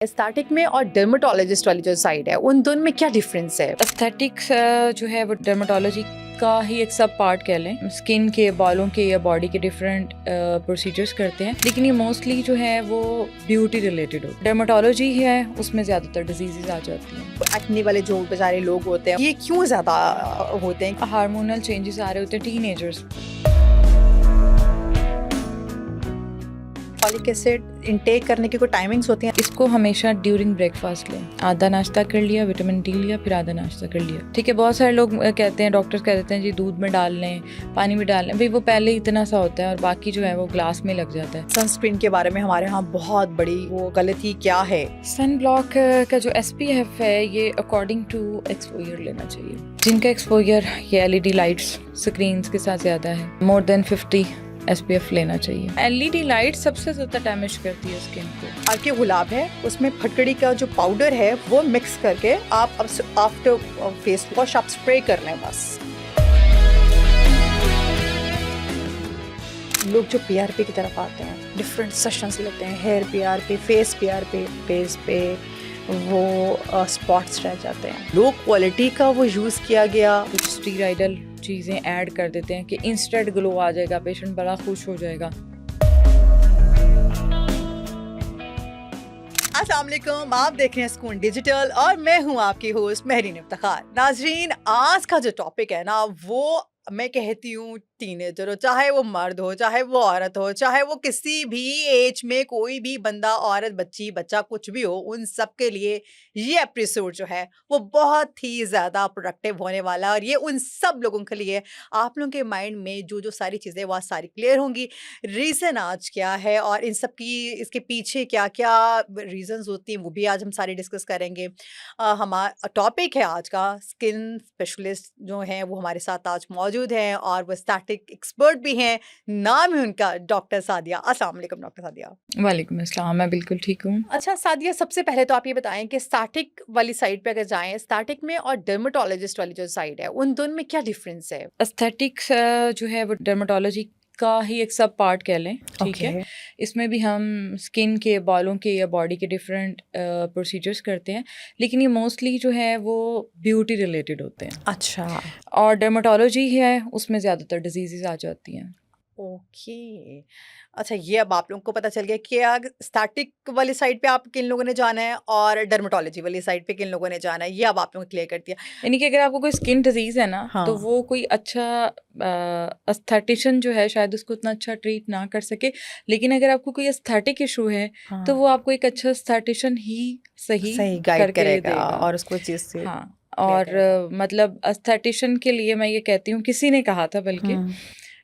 Aesthetic में और dermatologist वाली जो साइड है उन दोनों में क्या डिफरेंस है? एस्थेटिक्स जो है वो डर्मेटोलॉजी का ही एक सब पार्ट कह लें। स्किन के, बालों के या बॉडी के डिफरेंट प्रोसीजर्स करते हैं, लेकिन ये मोस्टली जो है वो ब्यूटी रिलेटेड हो। डर्मेटोलॉजी है उसमें ज़्यादातर डिजीजेज आ जाती हैं। एक्ने वाले जो बेचारे लोग होते हैं ये क्यों ज़्यादा होते हैं? हार्मोनल चेंजेस आ रहे होते हैं टीनेजर्स। फॉलिक एसिड इनटेक करने की कोई टाइमिंग्स होती हैं? इसको हमेशा ड्यूरिंग ब्रेकफास्ट लें। आधा नाश्ता कर लिया, विटामिन डी लिया, फिर आधा नाश्ता कर लिया। ठीक है, बहुत सारे लोग कहते हैं, डॉक्टर्स कह देते हैं जी दूध में डाल लें, पानी में डाल लें। भाई वो पहले ही इतना सा होता है और बाकी जो है वो ग्लास में लग जाता है। सनस्क्रीन के बारे में हमारे यहाँ बहुत बड़ी वो गलती क्या है? सन ब्लॉक का जो SPF है ये अकॉर्डिंग टू एक्सपोजर लेना चाहिए। जिनका एक्सपोजर ये LED लाइट्स स्क्रीन्स के साथ ज़्यादा है, मोर देन 50 SPF लेना चाहिए। LED लाइट सबसे ज़्यादा डैमेज करती है स्किन को। आके गुलाब है उसमें फटकड़ी का जो पाउडर है वो मिक्स करके आप आफ्टर फेस वॉश आप स्प्रे कर लें बस। लोग जो PRP की तरफ आते हैं, डिफरेंट सेशंस लेते हैं, hair PRP, face PRP, face पे वो स्पॉट्स रह जाते हैं। लो क्वालिटी का वो यूज़ किया गया। कुछ स्टीराइडल चीज़ें ऐड कर देते हैं कि इंस्टेंट ग्लो आ जाएगा, पेशेंट बड़ा खुश हो जाएगा। अस्सलाम वालेकुम, आप देख रहे हैं सुकून डिजिटल और मैं हूं आपकी होस्ट महरीन इफ्तिखार। नाजरीन, आज का जो टॉपिक है ना वो मैं कहती हूँ टीनेजर हो, चाहे वो मर्द हो, चाहे वो औरत हो, चाहे वो किसी भी एज में कोई भी बंदा, औरत, बच्ची, बच्चा कुछ भी हो, उन सब के लिए ये एपिसोड जो है वो बहुत ही ज़्यादा प्रोडक्टिव होने वाला है। और ये उन सब लोगों के लिए, आप लोगों के माइंड में जो जो सारी चीज़ें वो सारी क्लियर होंगी। रीज़न आज क्या है और इन सब की इसके पीछे क्या क्या रीजंस होती हैं वो भी आज हम सारे डिस्कस करेंगे। हमारा टॉपिक है आज का, स्किन स्पेशलिस्ट जो हैं वो हमारे साथ आज मौजूद हैं और वो एस्थेटिक एक्सपर्ट भी हैं। नाम है उनका डॉक्टर सादिया। अस्सलाम वालेकुम डॉक्टर सादिया। वालेकुम अस्सलाम, मैं बिल्कुल ठीक हूँ। अच्छा सादिया, सबसे पहले तो आप ये बताएं कि स्टैटिक वाली साइड पे अगर जाएं, स्टैटिक में और डर्मेटोलॉजिस्ट वाली जो साइड है उन दोनों में क्या डिफरेंस है? एस्थेटिक्स जो है वो डर्मेटोलॉजी का ही एक सब पार्ट कह लें। ठीक है, इसमें भी हम स्किन के, बालों के या बॉडी के डिफरेंट प्रोसीजर्स करते हैं, लेकिन ये मोस्टली जो है वो ब्यूटी रिलेटेड होते हैं। अच्छा। और डर्मेटोलॉजी है उसमें ज़्यादातर डिजीजेज आ जाती हैं। ओके। अच्छा, ये अब आप लोगों को पता चल गया कि स्टैटिक वाली साइड पे आप किन लोगों ने जाना है और डर्मेटोलॉजी वाली साइड पे किन लोगों ने जाना है, ये अब आप लोगों ने क्लियर कर दिया। यानी कि अगर आपको कोई स्किन डिजीज़ है ना, तो वो कोई अच्छा एस्थेटिशियन जो है शायद उसको उतना अच्छा ट्रीट ना कर सके, लेकिन अगर आपको कोई एस्थेटिक इशू है तो वो आपको एक अच्छा एस्थेटिशियन ही सही गाइड करेगा देगा। और उसको चीज़ से हाँ, और मतलब एस्थेटिशियन के लिए मैं ये कहती हूँ, किसी ने कहा था बल्कि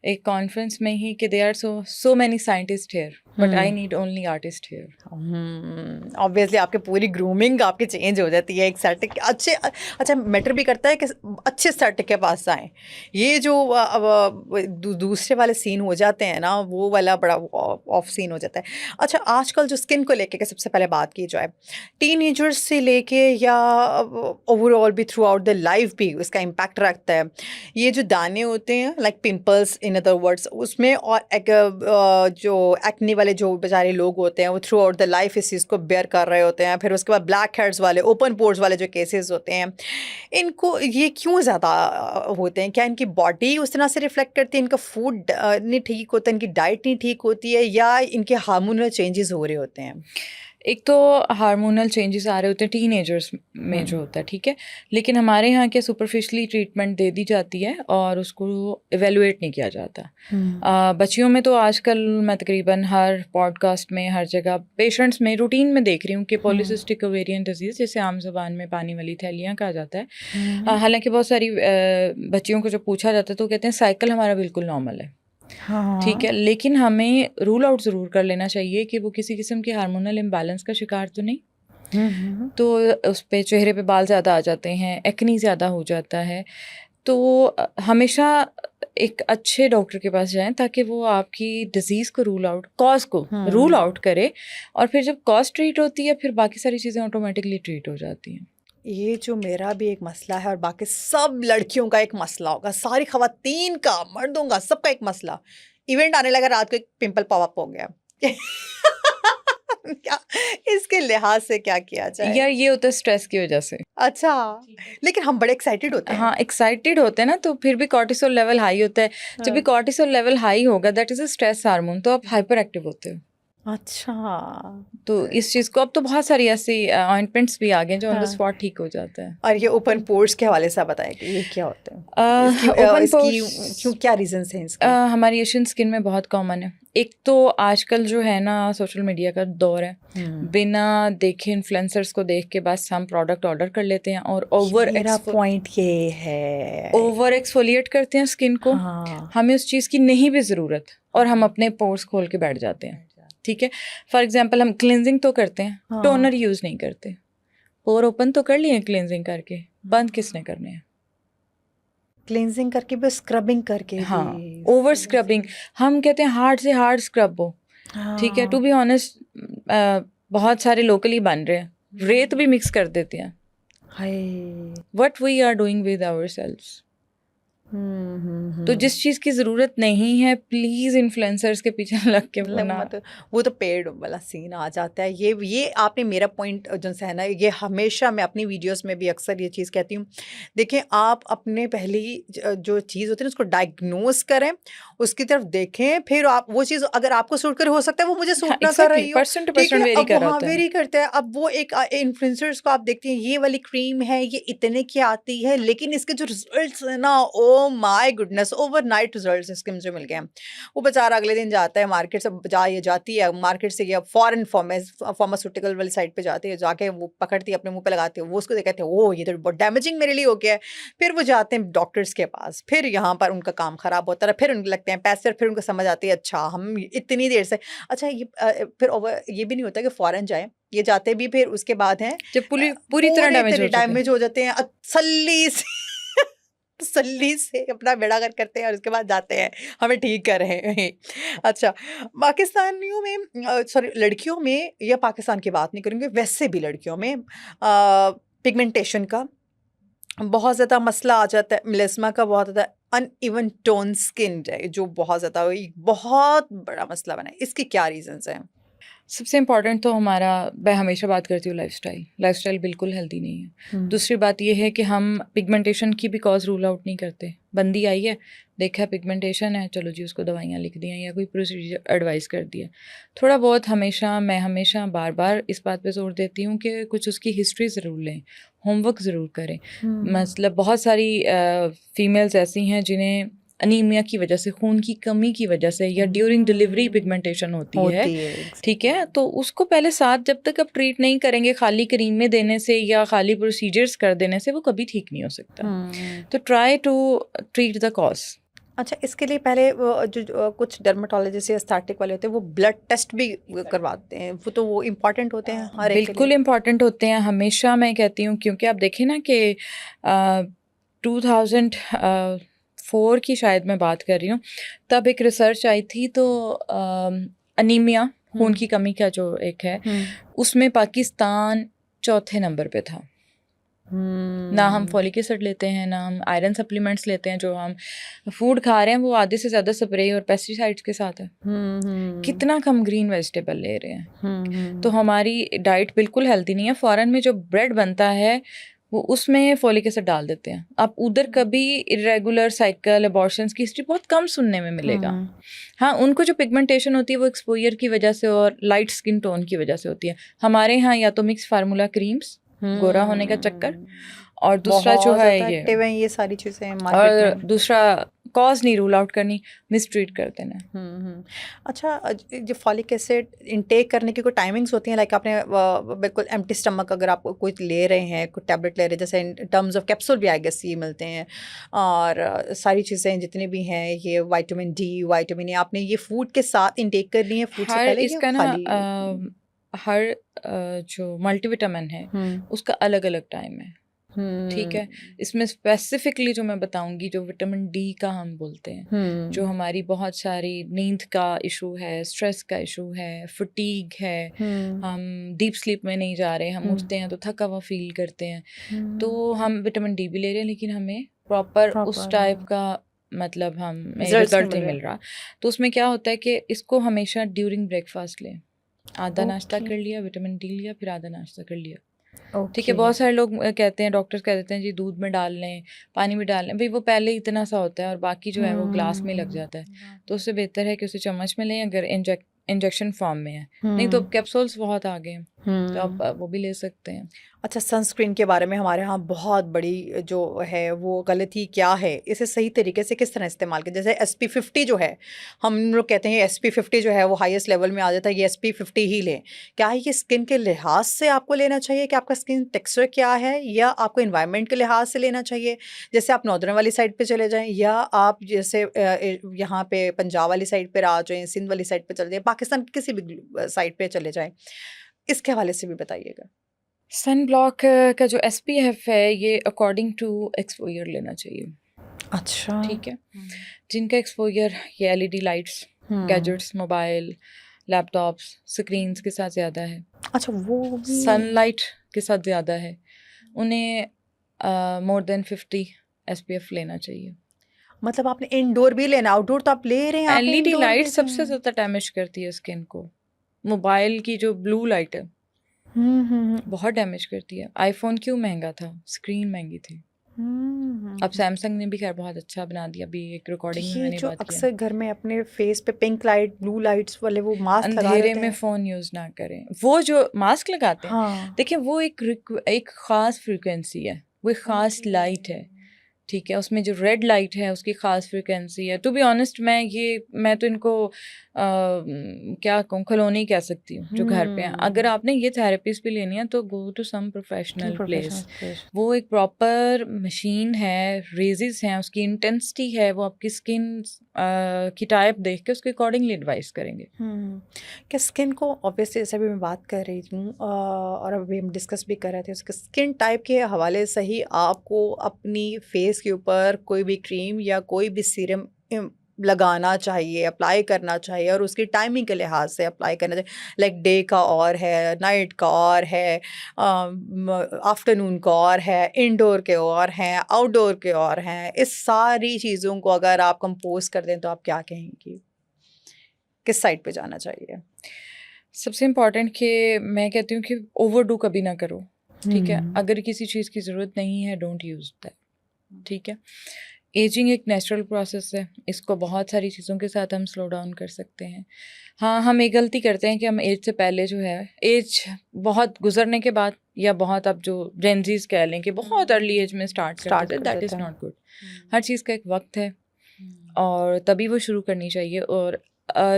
एक कॉन्फ्रेंस में ही कि there are so many scientist here but I need only artist here. Obviously आपकी पूरी ग्रूमिंग आपकी चेंज हो जाती है एक सेटिक अच्छे। अच्छा, मैटर भी करता है कि अच्छे सेटिक के पास जाएं। ये जो दूसरे वाले सीन हो जाते हैं ना, वो वाला बड़ा ऑफ सीन हो जाता है। अच्छा, आजकल जो स्किन को लेके सबसे पहले बात की जाए, टीनेजर्स से लेके या ओवरऑल भी थ्रू आउट द लाइफ भी उसका इम्पैक्ट रखता है। ये जो दाने होते हैं, like pimples in other words, उसमें और जो एक्ने वाले जो बेचारे लोग होते हैं वो थ्रू आउट द लाइफ इस चीज़ को बेयर कर रहे होते हैं। फिर उसके बाद ब्लैक हेड्स वाले, ओपन पोर्स वाले जो केसेस होते हैं, इनको ये क्यों ज़्यादा होते हैं? क्या इनकी बॉडी उस तरह से रिफ्लेक्ट करती है, इनका फूड नहीं ठीक होता, इनकी डाइट नहीं ठीक होती है, या इनके हार्मोनल चेंजेस हो रहे होते हैं? एक तो हार्मोनल चेंजेस आ रहे होते हैं टीनेजर्स में जो होता है, ठीक है, लेकिन हमारे यहाँ क्या सुपरफिशली ट्रीटमेंट दे दी जाती है और उसको एवेलुएट नहीं किया जाता। बच्चियों में तो आजकल मैं तकरीबन हर पॉडकास्ट में, हर जगह पेशेंट्स में, रूटीन में देख रही हूँ कि पॉलीसिस्टिक ओवेरियन डिजीज़, जिसे आम ज़बान में पानी वाली थैलियाँ कहा जाता है। हालांकि बहुत सारी बच्चियों को जब पूछा जाता है तो कहते हैं साइकिल हमारा बिल्कुल नॉर्मल है। ठीक है, लेकिन हमें रूल आउट ज़रूर कर लेना चाहिए कि वो किसी किस्म के हार्मोनल इम्बैलेंस का शिकार तो नहीं। तो उस पे चेहरे पे बाल ज़्यादा आ जाते हैं, एक्नी ज़्यादा हो जाता है। तो हमेशा एक अच्छे डॉक्टर के पास जाएं ताकि वो आपकी डिजीज़ को रूल आउट, कॉज को रूल आउट करे, और फिर जब कॉज ट्रीट होती है फिर बाकी सारी चीज़ें ऑटोमेटिकली ट्रीट हो जाती हैं। ये जो मेरा भी एक मसला है और बाकी सब लड़कियों का एक मसला होगा, सारी खवातीन का, मर्दों का, सबका एक मसला। इवेंट आने लगा, रात को एक पिंपल पॉप अप हो गया। क्या इसके लिहाज से क्या किया जाए? यार ये होता है स्ट्रेस की वजह से। अच्छा, लेकिन हम बड़े एक्साइटेड होते हैं। हाँ, एक्साइटेड होते हैं ना, तो फिर भी कॉर्टिसोल लेवल हाई होता है। जब भी हाँ। कॉर्टिसोल लेवल हाई होगा, that is a stress hormone, तो आप हाइपर एक्टिव होते हो। अच्छा। तो इस चीज़ को अब तो बहुत सारी ऐसी ऑइंटमेंट्स भी आ गए जो ऑन द हाँ। स्पॉट ठीक हो जाता है। और ये ओपन पोर्स के हवाले से आप बताएं कि ये क्या होते हैं? ओपन इसकी पोर्स क्यों, क्या रीजंस हैं इसके? हमारी एशियन स्किन में बहुत कॉमन है। एक तो आजकल जो है ना, सोशल मीडिया का दौर है, बिना देखे इन्फ्लुएंसर्स को देख के बस हम प्रोडक्ट ऑर्डर कर लेते हैं और मेरा पॉइंट ये है, ओवर एक्सफोलिएट करते हैं स्किन को। हाँ। हमें उस चीज़ की नहीं भी ज़रूरत, और हम अपने पोर्स खोल के बैठ जाते हैं। ठीक है, फॉर एग्जांपल हम क्लिनजिंग तो करते हैं, हाँ। टोनर यूज़ नहीं करते। पोर ओपन तो कर लिए क्लिनजिंग करके, बंद किसने करने हैं? क्लींजिंग करके भी, स्क्रबिंग करके हाँ, भी। Over scrubbing. हम कहते हैं हार्ड से हार्ड स्क्रब हो, ठीक है। टू बी ऑनेस्ट, बहुत सारे लोकली बन रहे हैं, रेत भी मिक्स कर देते हैं। Hi. What we are doing with ourselves. तो जिस चीज़ की ज़रूरत नहीं है, प्लीज़ इन्फ्लुएंसर्स के पीछे लग के वो ना। वो तो पेड़ वाला सीन आ जाता है। ये आपने मेरा पॉइंट जो है ना, ये हमेशा मैं अपनी वीडियोस में भी अक्सर ये चीज़ कहती हूँ। देखें, आप अपने पहली जो चीज़ होती है ना, उसको डायग्नोज करें, उसकी तरफ देखें, फिर आप वो चीज़ अगर आपको सूट करे, हो सकता है वो मुझे सूट ना कर रही हो, पर्सन टू ठीक पर्सन है। वेरी अब कर वो हाँ होता है। वेरी करता है। अब वो एक इन्फ्लुएंसर्स को आप देखते हैं, ये वाली क्रीम है, ये इतने की आती है, लेकिन इसके जो रिजल्ट्स है ना, oh my goodness, overnight results इसके मुझे मिल गए हैं। वो बेचारा अगले दिन जाता है मार्केट से, ये जाती है मार्केट से, या फॉरेन फार्मास्यूटिकल वाली साइड पे जाती है, जाके वो पकड़ती है, अपने मुंह पे लगाती है, वो उसको कहते हैं ओ ये तो बहुत डैमेजिंग मेरे लिए हो गया है। फिर वो जाते हैं डॉक्टर्स के पास, फिर यहाँ पर उनका काम खराब होता है, फिर उनको लगते हैं पैसे, फिर उनको समझ आती है अच्छा हम इतनी देर से, अच्छा ये फिर ये भी नहीं होता कि फॉरेन जाए, ये जाते भी फिर उसके बाद हैं जब पूरी तरह डैमेज हो जाते हैं, तसल्ली से तसल्ली से अपना बेड़ा गर्क करते हैं, और उसके बाद जाते हैं हमें ठीक कर रहे हैं। अच्छा, पाकिस्तानियों में, सॉरी लड़कियों में, या पाकिस्तान की बात नहीं करूँगी, वैसे भी लड़कियों में पिगमेंटेशन का बहुत ज़्यादा मसला आ जाता है, मेलास्मा का बहुत ज़्यादा, अनइवन टोन स्किन है जो बहुत ज़्यादा बहुत बड़ा मसला बना है। इसके क्या रीजंस हैं? सबसे इम्पॉर्टेंट तो हमारा, मैं हमेशा बात करती हूँ, लाइफस्टाइल बिल्कुल हेल्दी नहीं है। दूसरी बात ये है कि हम पिगमेंटेशन की भी कॉज रूल आउट नहीं करते। बंदी आई है, देखा है पिगमेंटेशन है, चलो जी उसको दवाइयाँ लिख दी हैं या कोई प्रोसीजर एडवाइस कर दिया। थोड़ा बहुत मैं हमेशा बार बार इस बात पे जोर देती हूँ कि कुछ उसकी हिस्ट्री ज़रूर लें, होमवर्क ज़रूर करें। मतलब बहुत सारी फीमेल्स ऐसी हैं जिन्हें अनीमिया की वजह से, खून की कमी की वजह से, या ड्यूरिंग डिलीवरी पिगमेंटेशन होती है, ठीक है। तो उसको पहले साथ जब तक आप ट्रीट नहीं करेंगे, खाली क्रीमें देने से या खाली प्रोसीजर्स कर देने से वो कभी ठीक नहीं हो सकता। तो try to treat the cause. अच्छा, इसके लिए पहले जो कुछ डर्मेटोलॉजिस्ट या एस्थेटिक वाले होते हैं, वो ब्लड टेस्ट भी करवाते हैं, वो इम्पॉर्टेंट होते हैं हर एक के लिए। बिल्कुल इम्पॉर्टेंट होते हैं, हमेशा मैं कहती हूँ, क्योंकि आप देखें ना कि 2004 की शायद मैं बात कर रही हूँ, तब एक रिसर्च आई थी, तो अनीमिया, खून की कमी का जो एक है, उसमें पाकिस्तान चौथे नंबर पे था। ना हम फॉलिक एसिड लेते हैं, ना हम आयरन सप्लीमेंट्स लेते हैं, जो हम फूड खा रहे हैं वो आधे से ज़्यादा स्प्रे और पेस्टिसाइड्स के साथ है। कितना कम ग्रीन वेजिटेबल ले रहे हैं। तो हमारी डाइट बिल्कुल हेल्दी नहीं है। फॉरेन में जो ब्रेड बनता है वो उसमें फॉलिक एसिड डाल देते हैं। आप उधर कभी इरेगुलर साइकिल, अबॉर्शंस की हिस्ट्री बहुत कम सुनने में मिलेगा। हाँ, उनको जो पिगमेंटेशन होती है वो एक्सपोजर की वजह से और लाइट स्किन टोन की वजह से होती है। हमारे यहाँ या तो मिक्स फार्मूला क्रीम्स, गोरा होने का चक्कर, और दूसरा जो है ये सारी चीज़ें और दूसरा कॉज नहीं रूल आउट करनी, मिसट्रीट कर देना। अच्छा, जो फॉलिक एसिड इनटेक करने की कोई टाइमिंग्स होती हैं? लाइक आपने बिल्कुल एम्प्टी स्टमक अगर आप कोई ले रहे हैं, कोई टैबलेट ले रहे हैं, जैसे इन टर्म्स ऑफ कैप्सूल भी आई गेस ये मिलते हैं, और सारी चीज़ें जितनी भी हैं, ये विटामिन डी, विटामिन ए, आपने ये फूड के साथ इनटेक करनी है, फूड से पहले इसका ना हर जो मल्टीविटामिन है उसका अलग अलग टाइम है, ठीक है। इसमें स्पेसिफिकली जो मैं बताऊंगी, जो विटामिन डी का हम बोलते हैं, जो हमारी बहुत सारी नींद का इशू है, स्ट्रेस का इशू है, फटीग है, हम डीप स्लीप में नहीं जा रहे, हम उठते हैं तो थका हुआ फील करते हैं, तो हम विटामिन डी भी ले रहे हैं, लेकिन हमें प्रॉपर उस टाइप का मतलब हमें रिजल्ट नहीं मिल रहा। तो उसमें क्या होता है कि इसको हमेशा ड्यूरिंग ब्रेकफास्ट लें। आधा नाश्ता Okay. कर लिया, विटामिन डी लिया, फिर आधा नाश्ता कर लिया। ओके ठीक है, बहुत सारे लोग कहते हैं, डॉक्टर्स कह देते हैं जी दूध में डाल लें, पानी में डाल लें, भाई वो पहले ही इतना सा होता है और बाकी जो है वो ग्लास में लग जाता है। तो उससे बेहतर है कि उसे चम्मच में लें अगर इंजेक्शन फॉर्म में है, नहीं तो अब कैप्सूल्स बहुत आ गए हैं, तो आप वो भी ले सकते हैं। अच्छा, सनस्क्रीन के बारे में हमारे यहाँ बहुत बड़ी जो है वो गलती क्या है, इसे सही तरीके से किस तरह इस्तेमाल करें? जैसे SPF50 जो है, हम लोग कहते हैं SPF50 जो है वो हाईएस्ट लेवल में आ जाता है, ये SPF50 ही लें। क्या ये स्किन के लिहाज से आपको लेना चाहिए कि आपका स्किन टेक्सचर क्या है, या आपको एनवायरनमेंट के लिहाज से लेना चाहिए? जैसे आप नॉर्दर्न वाली साइड पे चले जाएं, या आप जैसे यहाँ पे पंजाब वाली साइड पर आ जाएं, सिंध वाली साइड पे चले जाएं, पाकिस्तान की किसी भी साइड पे चले जाएं, इसके हवाले से भी बताइएगा। सन ब्लॉक का जो SPF है ये अकॉर्डिंग टू एक्सपोजर लेना चाहिए। अच्छा। ठीक है, जिनका एक्सपोजर ये LED lights, gadgets, mobile, laptops, screens के साथ ज़्यादा है, अच्छा, वो भी सनलाइट के साथ ज़्यादा है, उन्हें मोर देन 50 SPF लेना चाहिए। मतलब आपने इंडोर भी लेना, आउटडोर तो आप ले रहे हैं, आपने LED इंडोर लाइट भी सबसे ज़्यादा डैमेज करती है स्किन को। मोबाइल की जो ब्लू लाइट है बहुत डैमेज करती है। आईफोन क्यों महंगा था, स्क्रीन महंगी थी। अब सैमसंग ने भी खैर बहुत अच्छा बना दिया, अभी एक रिकॉर्डिंग में ये मैंने जो बात किया। अक्सर घर में अपने फेस पे पिंक लाइट, ब्लू लाइट्स वाले वो मास्क लगा अंधेरे लेते में हैं। फ़ोन यूज़ ना करें। वो जो मास्क लगाते हैं, हाँ। देखिए वो एक ख़ास फ्रीक्वेंसी है, वो एक ख़ास लाइट है, ठीक है। उसमें जो रेड लाइट है उसकी ख़ास फ्रीक्वेंसी है। टू बी ऑनेस्ट मैं तो इनको क्या कहूँ, खिलौने ही कह सकती हूँ जो घर पे हैं। अगर आपने ये थेरेपीज भी लेनी है तो go to some professional place. वो एक प्रॉपर मशीन है, रेजेस हैं, उसकी इंटेंसिटी है, वो आपकी स्किन की टाइप देख के उसके अकॉर्डिंगली एडवाइस करेंगे। कि स्किन को ऑब्वियसली जैसे अभी मैं बात कर रही हूँ और अभी हम डिस्कस भी कर रहे थे, उसके स्किन टाइप के हवाले से ही आपको अपनी फेस के ऊपर कोई भी क्रीम या कोई भी सीरम लगाना चाहिए, अप्लाई करना चाहिए, और उसकी टाइमिंग के लिहाज से अप्लाई करना चाहिए। लाइक डे का और है, नाइट का और है, आफ्टरनून का और है, इंडोर के और हैं, आउटडोर के और हैं। इस सारी चीज़ों को अगर आप कंपोज कर दें तो आप क्या कहेंगी, किस साइड पे जाना चाहिए? सबसे इम्पॉर्टेंट कि मैं कहती हूँ कि ओवरडू कभी ना करो, ठीक है। अगर किसी चीज़ की ज़रूरत नहीं है, डोंट यूज़ दैट, ठीक है। एजिंग एक नेचुरल प्रोसेस है, इसको बहुत सारी चीज़ों के साथ हम स्लो डाउन कर सकते हैं। हाँ, हम एक गलती करते हैं कि हम एज से पहले जो है, एज बहुत गुजरने के बाद, या बहुत अब जो जेनजीज कह लें कि बहुत अर्ली एज में स्टार्ट करते थे, दैट इज़ नॉट गुड। हर चीज़ का एक वक्त है और तभी वो शुरू करनी चाहिए। और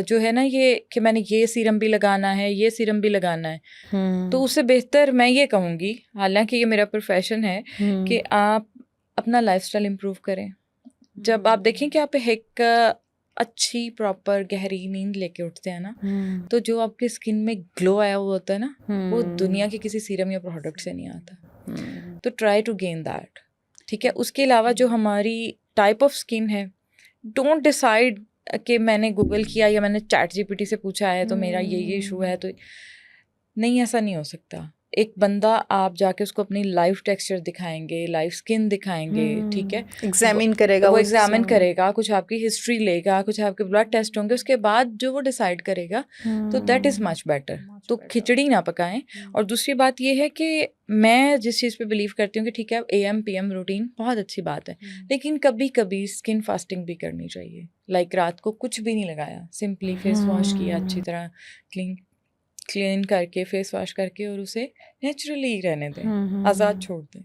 जो है ना ये कि मैंने ये सीरम भी लगाना है, ये सीरम भी लगाना है, तो उससे बेहतर मैं ये कहूँगी, हालांकि ये मेरा प्रोफेशन है, कि आप अपना लाइफस्टाइल इम्प्रूव करें। जब आप देखें कि आप एक अच्छी प्रॉपर गहरी नींद लेके उठते हैं ना, तो जो आपके स्किन में ग्लो आया हुआ होता है ना, वो दुनिया के किसी सीरम या प्रोडक्ट से नहीं आता। तो ट्राई टू गेन दैट, ठीक है। उसके अलावा जो हमारी टाइप ऑफ स्किन है, डोंट डिसाइड कि मैंने गूगल किया या मैंने चैट GPT से पूछा है तो मेरा ये इशू है, तो नहीं, ऐसा नहीं हो सकता। एक बंदा, आप जाके उसको अपनी लाइफ टेक्सचर दिखाएंगे, लाइफ स्किन दिखाएंगे, ठीक है, एग्जामिन करेगा, वो एग्जामिन करेगा, कुछ आपकी हिस्ट्री लेगा, कुछ आपके ब्लड टेस्ट होंगे, उसके बाद जो वो डिसाइड करेगा, तो दैट इज़ मच बेटर। तो खिचड़ी ना पकाएं। और दूसरी बात ये है कि मैं जिस चीज़ पे बिलीव करती हूँ कि ठीक है, AM PM रूटीन बहुत अच्छी बात है, लेकिन कभी कभी स्किन फास्टिंग भी करनी चाहिए। लाइक रात को कुछ भी नहीं लगाया, सिंपली फेस वॉश किया अच्छी तरह, क्लीन करके, फेस वॉश करके, और उसे नेचुरली रहने दें, आज़ाद छोड़ दें।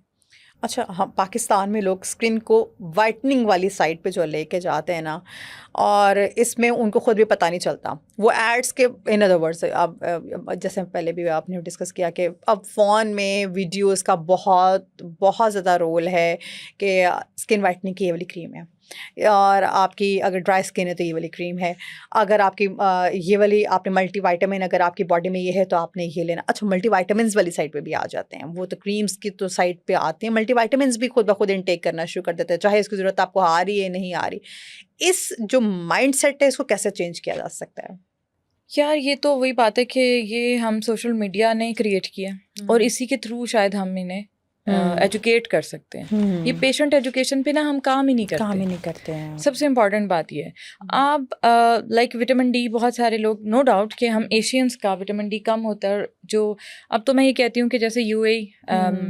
अच्छा, हाँ, पाकिस्तान में लोग स्किन को वाइटनिंग वाली साइड पे जो लेके जाते हैं ना, और इसमें उनको खुद भी पता नहीं चलता, वो एड्स के, इन अदर वर्ड्स, अब जैसे पहले भी आपने डिस्कस किया कि अब फ़ोन में वीडियोस का बहुत बहुत ज़्यादा रोल है कि स्किन वाइटनिंग की ये वाली क्रीम है, और आपकी अगर ड्राई स्किन है तो ये वाली क्रीम है, अगर आपकी ये वाली, आपने मल्टीविटामिन अगर आपकी बॉडी में ये है तो आपने ये लेना। अच्छा, मल्टीविटामिन्स वाली साइड पे भी आ जाते हैं, वो तो क्रीम्स की तो साइड पे आते हैं, मल्टीविटामिन्स भी खुद ब खुद इनटेक करना शुरू कर देते हैं, चाहे इसकी ज़रूरत आपको आ रही है नहीं आ रही। इस जो माइंड सेट है, इसको कैसे चेंज किया जा सकता है? यार, ये तो वही बात है कि ये हम सोशल मीडिया ने क्रिएट किया, और इसी के थ्रू शायद हम इन्हें एजुकेट कर सकते हैं। ये पेशेंट एजुकेशन पे ना हम काम ही नहीं करते हैं। सबसे इम्पॉर्टेंट बात ये है। आप लाइक विटामिन डी, बहुत सारे लोग, नो डाउट कि हम एशियंस का विटामिन डी कम होता है, जो अब तो मैं ये कहती हूँ कि जैसे यूएई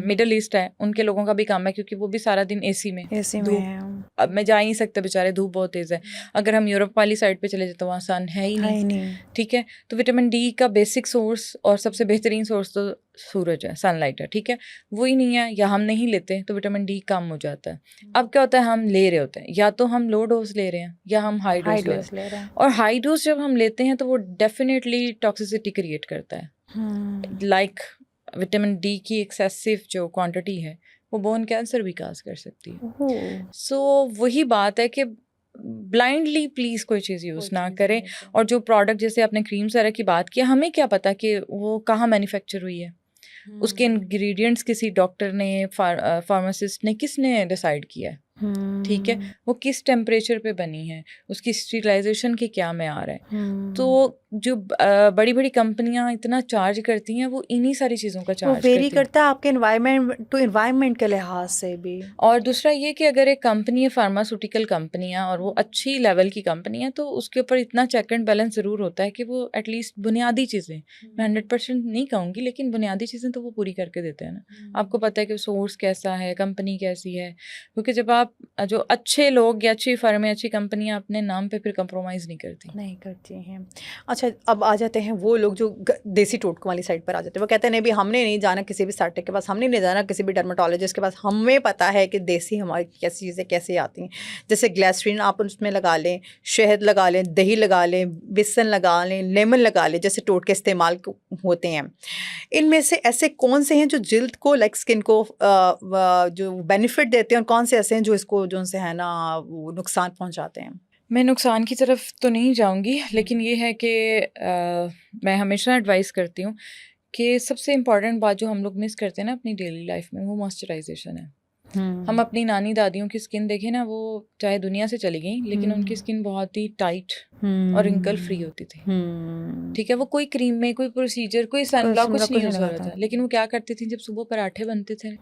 मिडल ईस्ट है, उनके लोगों का भी काम है, क्योंकि वो भी सारा दिन एसी में धूप, अब मैं जा ही नहीं सकते बेचारे, धूप बहुत तेज़ है। अगर हम यूरोप वाली साइड पे चले जाते तो वहाँ सन है ही नहीं, ठीक है। तो विटामिन डी का बेसिक सोर्स और सबसे बेहतरीन सोर्स तो सूरज है, सनलाइट है, ठीक है। वो ही नहीं है या हम नहीं लेते तो विटामिन डी कम हो जाता है। अब क्या होता है, हम ले रहे होते हैं, या तो हम लो डोज ले रहे हैं या हम हाई डोज ले रहे हैं। और हाई डोज जब हम लेते हैं तो वो डेफिनेटली टॉक्सिसिटी क्रिएट करता है। लाइक विटामिन डी की एक्सेसिव जो क्वांटिटी है वो बोन कैंसर भी काज कर सकती है। सो वही बात है कि ब्लाइंडली प्लीज़ कोई चीज़ यूज़ ना करें। और जो प्रोडक्ट, जैसे आपने क्रीम वगैरह की बात की, हमें क्या पता कि वो कहाँ मैन्युफैक्चर हुई है, उसके इंग्रेडिएंट्स किसी डॉक्टर ने, फार्मासिस्ट ने, किसने डिसाइड किया है, ठीक है। वो किस टेम्परेचर पे बनी है, उसकी स्टीरिलाइजेशन की क्या मेयार है। तो जो बड़ी बड़ी कंपनियां इतना चार्ज करती हैं, वो इन्हीं सारी चीज़ों का चार्ज वेरी करता है आपके एनवायरनमेंट टू एनवायरनमेंट के लिहाज से भी। और दूसरा ये कि अगर एक कंपनी है, फार्मास्यूटिकल कंपनी है, और वो अच्छी लेवल की कंपनी है, तो उसके ऊपर इतना चेक एंड बैलेंस ज़रूर होता है कि वो एटलीस्ट बुनियादी चीज़ें, मैं 100% नहीं कहूँगी, लेकिन बुनियादी चीज़ें तो वो पूरी करके देते हैं ना। आपको पता है कि सोर्स कैसा है, कंपनी कैसी है, क्योंकि जब आप जो अच्छे लोग या अच्छी फर्म, अच्छी कंपनियां अपने नाम पे फिर कंप्रोमाइज़ नहीं करती हैं। अच्छा, अब आ जाते हैं वो लोग जो देसी टोटकों वाली साइड पर आ जाते हैं। वो कहते हैं नहीं भी हमने नहीं जाना किसी भी स्टार्टअप के पास, हमने नहीं जाना किसी भी डर्माटोलॉजिस्ट के पास, हमें पता है कि देसी हमारी कैसी चीज़ें कैसे आती हैं। जैसे ग्लिसरीन आप उसमें लगा लें, शहद लगा लें, दही लगा लें, बेसन लगा लें, लेमन लगा लें, जैसे टोटके इस्तेमाल होते हैं। इनमें से ऐसे कौन से हैं जो जिल्द को, लाइक स्किन को जो बेनिफिट देते हैं, और कौन से ऐसे हैं जो इसको, जो उनसे है ना, वो नुकसान पहुंचाते हैं? मैं नुकसान की तरफ तो नहीं जाऊंगी, लेकिन ये है कि मैं हमेशा एडवाइस करती हूँ कि सबसे इम्पॉर्टेंट बात जो हम लोग मिस करते हैं ना अपनी डेली लाइफ में, वो मॉइस्चराइजेशन है। हम अपनी नानी दादियों की स्किन देखें ना, वो चाहे दुनिया से चली गई, लेकिन उनकी स्किन बहुत ही टाइट और रिंकल फ्री होती थी, ठीक है। वो कोई क्रीम में, कोई प्रोसीजर, कोई सनब्लॉक कुछ नहीं यूज हो रहा था, लेकिन वो क्या करती थी, जब सुबह पराठे बनते थे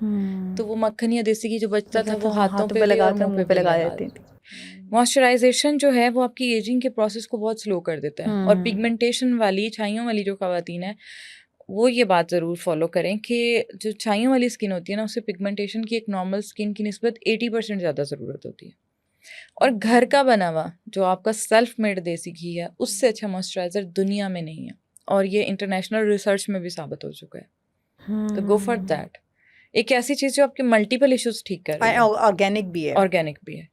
तो वो मक्खन या देसी घी जो बचता था वो हाथों पे लगा और मुंह पे लगा देती थी। मॉइस्चराइजेशन जो है वो आपकी एजिंग के प्रोसेस को बहुत स्लो कर देता है। और पिगमेंटेशन वाली, छाइयों वाली जो खवातीन है, वो ये बात ज़रूर फॉलो करें कि जो छाइयों वाली स्किन होती है ना, उससे पिगमेंटेशन की एक नॉर्मल स्किन की निस्बत 80% ज़्यादा ज़रूरत होती है। और घर का बना हुआ जो आपका सेल्फ मेड देसी घी है, उससे अच्छा मॉइस्चराइज़र दुनिया में नहीं है, और ये इंटरनेशनल रिसर्च में भी साबित हो चुका है। तो गो फॉर दैट। एक ऐसी चीज़ जो आपके मल्टीपल इश्यूज ठीक कर रही है, ऑर्गेनिक भी है,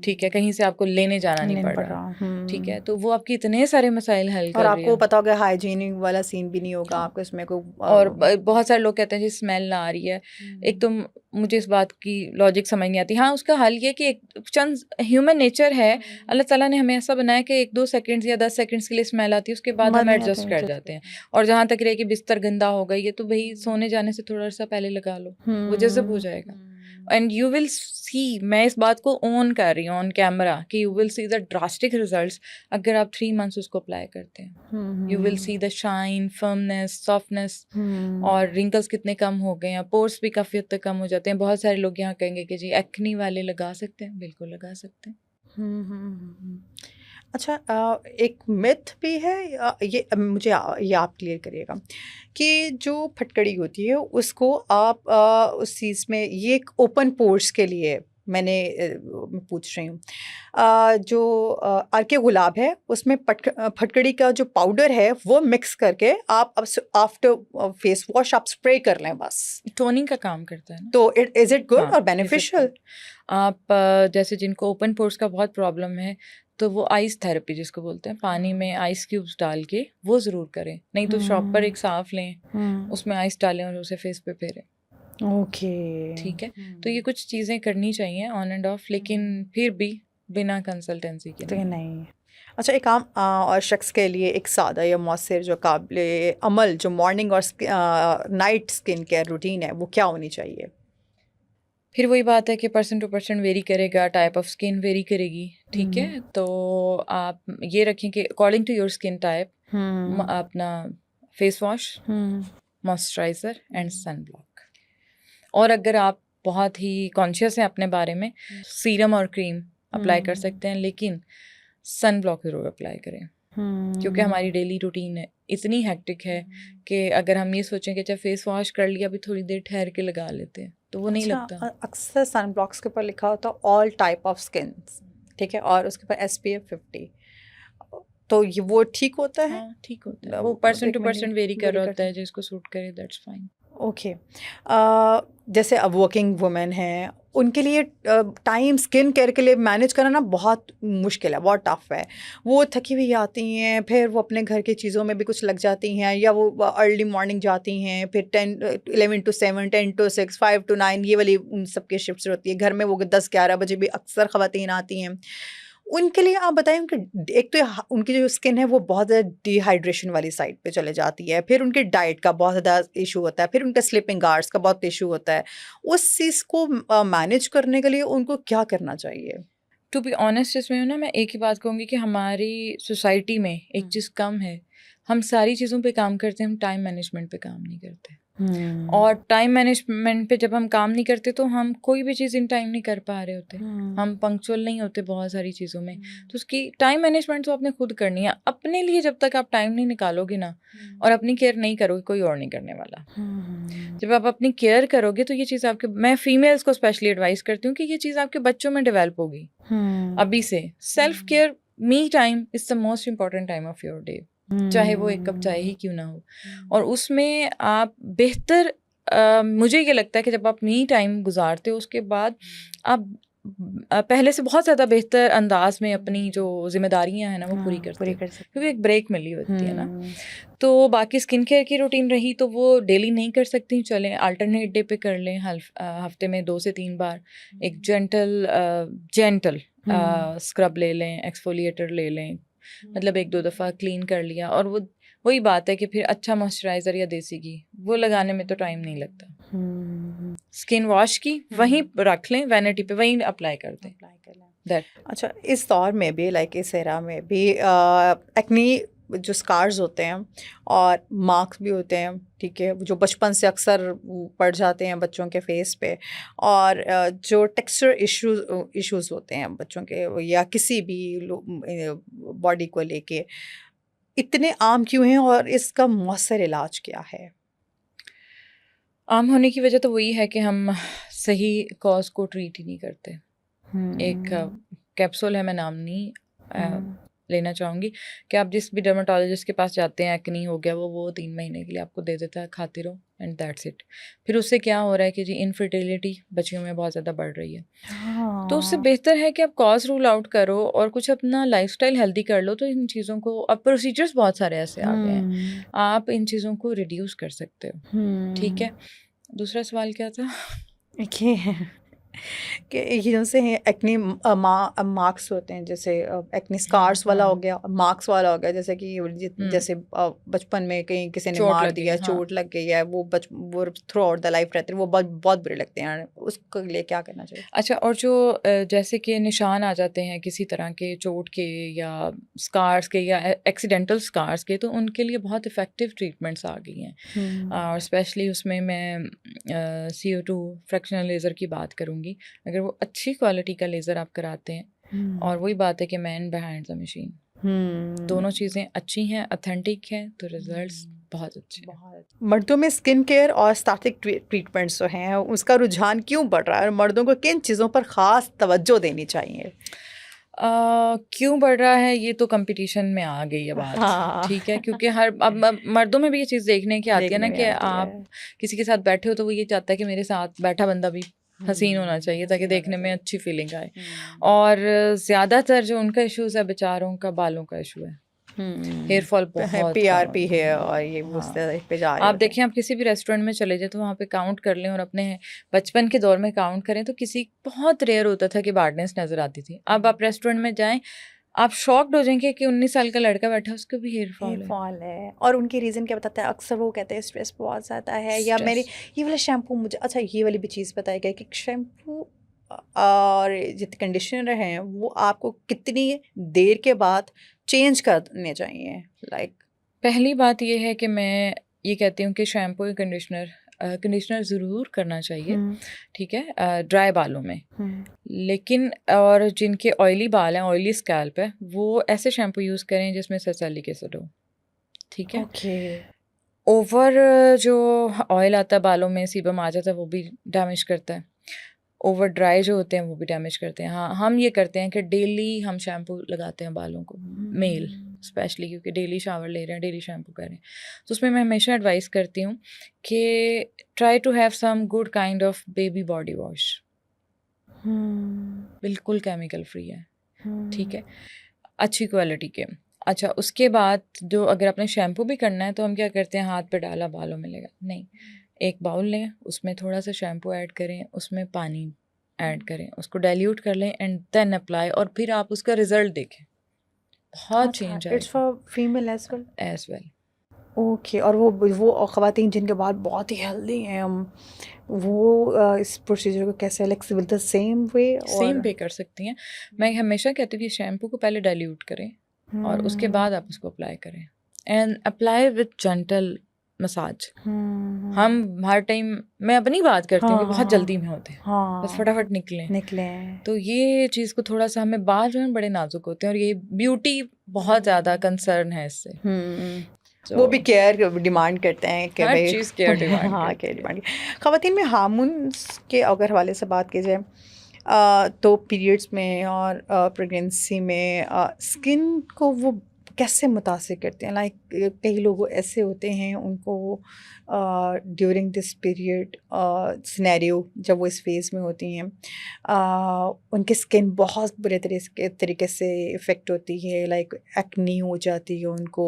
ठीक है, कहीं से आपको लेने जाना नहीं पड़ रहा, ठीक है। तो वो आपकी इतने सारे मसाइल हल कर और रही है। आपको पता होगा हाइजीनिक वाला सीन भी नहीं होगा आपको इसमें कोई। और बहुत सारे लोग कहते हैं जी स्मेल ना आ रही है। एक तो मुझे इस बात की लॉजिक समझ नहीं आती। हाँ, उसका हल ये कि एक चंद ह्यूमन नेचर है, अल्लाह ताला ने हमें ऐसा बनाया कि 1-2 सेकंड्स या 10 सेकंड्स के लिए स्मेल आती है, उसके बाद हम एडजस्ट कर जाते हैं। और जहाँ तक रहे कि बिस्तर गंदा हो गई है, तो भाई सोने जाने से थोड़ा सा पहले लगा लो, वो जज़ब हो जाएगा। एंड यू विल सी, मैं इस बात को ऑन कर रही हूँ ऑन कैमरा, कि you will see the drastic results अगर आप 3 मंथ्स उसको अप्लाई करते हैं। You will see the shine, firmness, softness, और रिंकल्स कितने कम हो गए हैं, पोर्स भी काफ़ी हद तक कम हो जाते हैं। बहुत सारे लोग यहाँ कहेंगे कि जी एक्नी वाले लगा सकते हैं, बिल्कुल लगा सकते हैं। अच्छा, एक मिथ भी है, ये मुझे ये आप क्लियर करिएगा कि जो फटकड़ी होती है उसको आप उस चीज़ में, ये एक ओपन पोर्स के लिए मैंने पूछ रही हूँ, जो अर्के गुलाब है उसमें फटकड़ी का जो पाउडर है वो मिक्स करके आप आफ्टर फेस वॉश आप स्प्रे कर लें, बस टोनिंग का काम करता है ना। तो इज इट गुड और बेनिफिशियल? आप जैसे जिनको ओपन पोर्स का बहुत प्रॉब्लम है, तो वो आइस थेरेपी जिसको बोलते हैं, पानी में आइस क्यूब्स डाल के वो ज़रूर करें। नहीं तो शॉप पर एक साफ लें, उसमें आइस डालें और उसे फेस पे फेरें। ओके, ठीक है। तो ये कुछ चीज़ें करनी चाहिए ऑन एंड ऑफ, लेकिन फिर भी बिना कंसल्टेंसी के तो नहीं। अच्छा, एक आम और शख्स के लिए एक सादा या मौसर जो काबिले अमल जो मॉर्निंग और नाइट स्किन केयर रूटीन है वो क्या होनी चाहिए? फिर वही बात है कि पर्सन टू पर्सन वेरी करेगा, टाइप ऑफ स्किन वेरी करेगी, ठीक है। तो आप ये रखें कि according to your skin type अपना face wash, moisturiser and sunblock, और अगर आप बहुत ही कॉन्शियस हैं अपने बारे में, सीरम और क्रीम अप्लाई कर सकते हैं, लेकिन सन ब्लॉक ज़रूर अप्लाई करें, क्योंकि हमारी डेली रूटीन है इतनी हेक्टिक है कि अगर हम ये सोचें कि चाहे फेस वॉश कर लिया, अभी थोड़ी देर ठहर के लगा लेते हैं, तो वो नहीं लगता। अक्सर सन ब्लॉक्स के ऊपर लिखा होता है ऑल टाइप ऑफ स्किन, ठीक है, और उसके ऊपर SPF 50, तो ये वो ठीक होता है? हाँ ठीक होता है, वो पर्सन टू पर्सन वेरी कर रहा होता है, जिसको सूट करे दैट्स फाइन। ओके। जैसे अब वर्किंग वुमेन हैं, उनके लिए टाइम स्किन केयर के लिए मैनेज करना ना बहुत मुश्किल है, बहुत टफ है। वो थकी हुई आती हैं, फिर वो अपने घर की चीज़ों में भी कुछ लग जाती हैं, या वो अर्ली मॉर्निंग जाती हैं, फिर 11 to 7, 10 to 6, 5 to 9 ये वाली उन सबकी शिफ्ट्स होती है। घर में वो 10-11 बजे भी अक्सर ख़वातीन आती हैं। उनके लिए आप बताएं, उनके एक तो उनकी जो स्किन है वो बहुत ज़्यादा डिहाइड्रेशन वाली साइड पे चले जाती है, फिर उनके डाइट का बहुत ज़्यादा इशू होता है, फिर उनका स्लीपिंग आवर्स का बहुत इशू होता है। उस चीज़ को मैनेज करने के लिए उनको क्या करना चाहिए? टू बी ऑनेस्ट, इसमें ना मैं एक ही बात कहूँगी कि हमारी सोसाइटी में एक चीज़ कम है, हम सारी चीज़ों पे काम करते हैं, हम टाइम मैनेजमेंट पे काम नहीं करते। और टाइम मैनेजमेंट पे जब हम काम नहीं करते तो हम कोई भी चीज़ इन टाइम नहीं कर पा रहे होते, हम पंक्चुअल नहीं होते बहुत सारी चीज़ों में। तो उसकी टाइम मैनेजमेंट तो आपने खुद करनी है अपने लिए। जब तक आप टाइम नहीं निकालोगे ना और अपनी केयर नहीं करोगे, कोई और नहीं करने वाला। जब आप अपनी केयर करोगे तो ये चीज़ आपके, मैं फीमेल्स को स्पेशली एडवाइस करती हूँ कि ये चीज़ आपके बच्चों में डेवलप होगी अभी से। Self care, me time is the most important time of your day, चाहे वो एक कप चाय ही क्यों ना हो। और उसमें आप बेहतर, मुझे ये लगता है कि जब आप मी टाइम गुजारते हो उसके बाद आप पहले से बहुत ज़्यादा बेहतर अंदाज में अपनी जो जिम्मेदारियां हैं ना वो पूरी करते हो, क्योंकि एक ब्रेक मिली होती है ना। तो बाकी स्किन केयर की रूटीन रही तो वो डेली नहीं कर सकती, चलें अल्टरनेट डे पे कर लें, हफ्ते में 2 से 3 बार एक जेंटल स्क्रब ले लें, एक्सफोलिएटर ले लें, मतलब 1-2 दफ़ा क्लीन कर लिया। और वो वही बात है कि फिर अच्छा मॉइस्चराइज़र या देसी घी वो लगाने में तो टाइम नहीं लगता। स्किन वॉश की वहीं रख लें, वैनिटी पे वहीं अप्लाई कर दें, दैट। अच्छा, इस दौर में भी, लाइक इस एरा में भी एक्नी जो स्कार्स होते हैं और मार्क्स भी होते हैं, ठीक है, जो बचपन से अक्सर पड़ जाते हैं बच्चों के फेस पे, और जो टेक्सचर इश्यूज होते हैं बच्चों के या किसी भी बॉडी को लेके, इतने आम क्यों हैं और इसका मौसर इलाज क्या है? आम होने की वजह तो वही है कि हम सही कॉज को ट्रीट ही नहीं करते। एक कैप्सूल है, मैं नाम नहीं लेना चाहूँगी, कि आप जिस भी डर्माटोलॉजिस्ट के पास जाते हैं, एक्नी हो गया, वो 3 महीने के लिए आपको दे देता है, खाते रहो एंड दैट्स इट। फिर उससे क्या हो रहा है कि जी इनफर्टिलिटी बच्चियों में बहुत ज़्यादा बढ़ रही है। तो उससे बेहतर है कि आप कॉज रूल आउट करो और कुछ अपना लाइफस्टाइल हेल्दी कर लो। तो इन चीज़ों को, अब प्रोसीजर्स बहुत सारे ऐसे आ गए हैं, आप इन चीज़ों को रिड्यूस कर सकते हो। ठीक है, दूसरा सवाल क्या था? कि ये से एक्नी मार्क्स होते हैं, जैसे एक्नी स्कार्स वाला हो गया, मार्क्स वाला हो गया, जैसे कि जैसे बचपन में कहीं किसी ने मार दिया, चोट लग गई है, वो थ्रू आउट द लाइफ रहते हैं, वो बहुत बहुत बुरे लगते हैं, उसके लिए क्या करना चाहिए? अच्छा, और जो जैसे कि निशान आ जाते हैं किसी तरह के चोट के या स्कार्स के या एक्सीडेंटल स्कार्स के, तो उनके लिए बहुत इफ़ेक्टिव ट्रीटमेंट्स आ गई हैं। और स्पेशली उसमें मैं CO2 फ्रैक्शनल लेज़र की बात करूँगी। अगर वो अच्छी क्वालिटी का लेज़र आप कराते हैं, और वही बात है कि मैन बिहाइंड द मशीन, दोनों चीज़ें अच्छी हैं, ऑथेंटिक हैं, तो रिजल्ट्स बहुत अच्छे हैं। मर्दों में स्किन केयर और एस्थेटिक ट्रीटमेंट्स जो हैं उसका रुझान क्यों बढ़ रहा है, और मर्दों को किन चीज़ों पर ख़ास तवज्जो देनी चाहिए? क्यों बढ़ रहा है, ये तो कंपटीशन में आ गई है बात। हाँ। ठीक है, क्योंकि अब मर्दों में भी ये चीज़ देखने की आती है ना कि आप किसी के साथ बैठे हो तो वो ये चाहता है कि मेरे साथ बैठा बंदा भी हसीन होना चाहिए ताकि देखने में अच्छी फीलिंग आए। और ज़्यादातर जो उनका इश्यूज़ है बेचारों का, बालों का इशू है, हेयर फॉल बहुत PRP है, और ये उस तरह पे जा रहे आप देखें, आप किसी भी रेस्टोरेंट में चले जाए तो वहाँ पे काउंट कर लें और अपने बचपन के दौर में काउंट करें तो किसी बहुत रेयर होता था कि बार्डनेस नज़र आती थी। अब आप रेस्टोरेंट में जाएं, आप शॉक्ड हो जाएंगे कि 19 साल का लड़का बैठा है, उसको भी हेयर फॉल है। और उनकी रीज़न क्या बताते हैं? अक्सर वो कहते हैं स्ट्रेस बहुत ज़्यादा है, या मेरी ये वाला शैम्पू मुझे, अच्छा ये वाली भी चीज़ बताई गई कि शैम्पू और जितने कंडीशनर हैं वो आपको कितनी देर के बाद चेंज करने चाहिए? लाइक पहली बात ये है कि मैं ये कहती हूँ कि शैम्पू या कंडीशनर कंडीशनर ज़रूर करना चाहिए, ठीक है, ड्राई बालों में। लेकिन और जिनके ऑयली बाल हैं, ऑयली स्कैल्प है, वो ऐसे शैम्पू यूज़ करें जिसमें सैलिसिलिक एसिड हो, ठीक है। ओके। ओवर जो ऑयल आता है बालों में, सीबम आ जाता है, वो भी डैमेज करता है। ओवर ड्राई जो होते हैं वो भी डैमेज करते हैं। हाँ, हम ये करते हैं कि डेली हम शैम्पू लगाते हैं बालों को, मेल स्पेशली, क्योंकि डेली शावर ले रहे हैं, डेली शैम्पू कर रहे हैं। तो उसमें मैं हमेशा एडवाइस करती हूँ कि try to have some good kind of baby body wash, बिल्कुल केमिकल फ्री है, ठीक है, अच्छी क्वालिटी के। अच्छा, उसके बाद जो अगर आपने शैम्पू भी करना है तो हम क्या करते हैं, हाथ पे डाला बालों में लेगा नहीं, एक बाउल लें, उसमें थोड़ा सा शैम्पू ऐड करें, उसमें पानी ऐड करें, उसको डाइल्यूट कर लें एंड देन अप्लाई, और फिर आप उसका रिजल्ट देखें, बहुत चेंज इट्स आएगा for female as well. As well. Okay. और वो ख़वातीन जिनके बाल बहुत ही हेल्दी हैं, वो इस प्रोसीजर को कैसे, like with the same way same और पे कर सकती हैं। मैं हमेशा कहती हूँ कि शैम्पू को पहले डाइल्यूट करें और उसके बाद आप उसको अप्लाई करें, and apply with gentle massage. हम हर टाइम, मैं अपनी बात करती हूँ कि बहुत जल्दी में होते हैं, बस फटाफट निकले। तो ये चीज़ को थोड़ा सा, हमें बाल जो है बड़े नाजुक होते हैं और ये ब्यूटी बहुत ज़्यादा कंसर्न है इससे, वो भी केयर डिमांड करते हैं कि हर भाई चीज़ केयर डिमांड हाँ, करती केयर है। डिमांड। ख़वातीन में हार्मोन्स के अगर हवाले से बात की जाए, तो पीरियड्स में और प्रेगनेंसी में स्किन को वो कैसे मुतासिर करते हैं? लाइक कई लोग ऐसे होते हैं, उनको ड्यूरिंग दिस पीरियड सिनेरियो, जब वो इस फेज़ में होती हैं, उनकी स्किन बहुत बुरे तरीके से इफ़ेक्ट होती है, लाइक एक्नी हो जाती है उनको,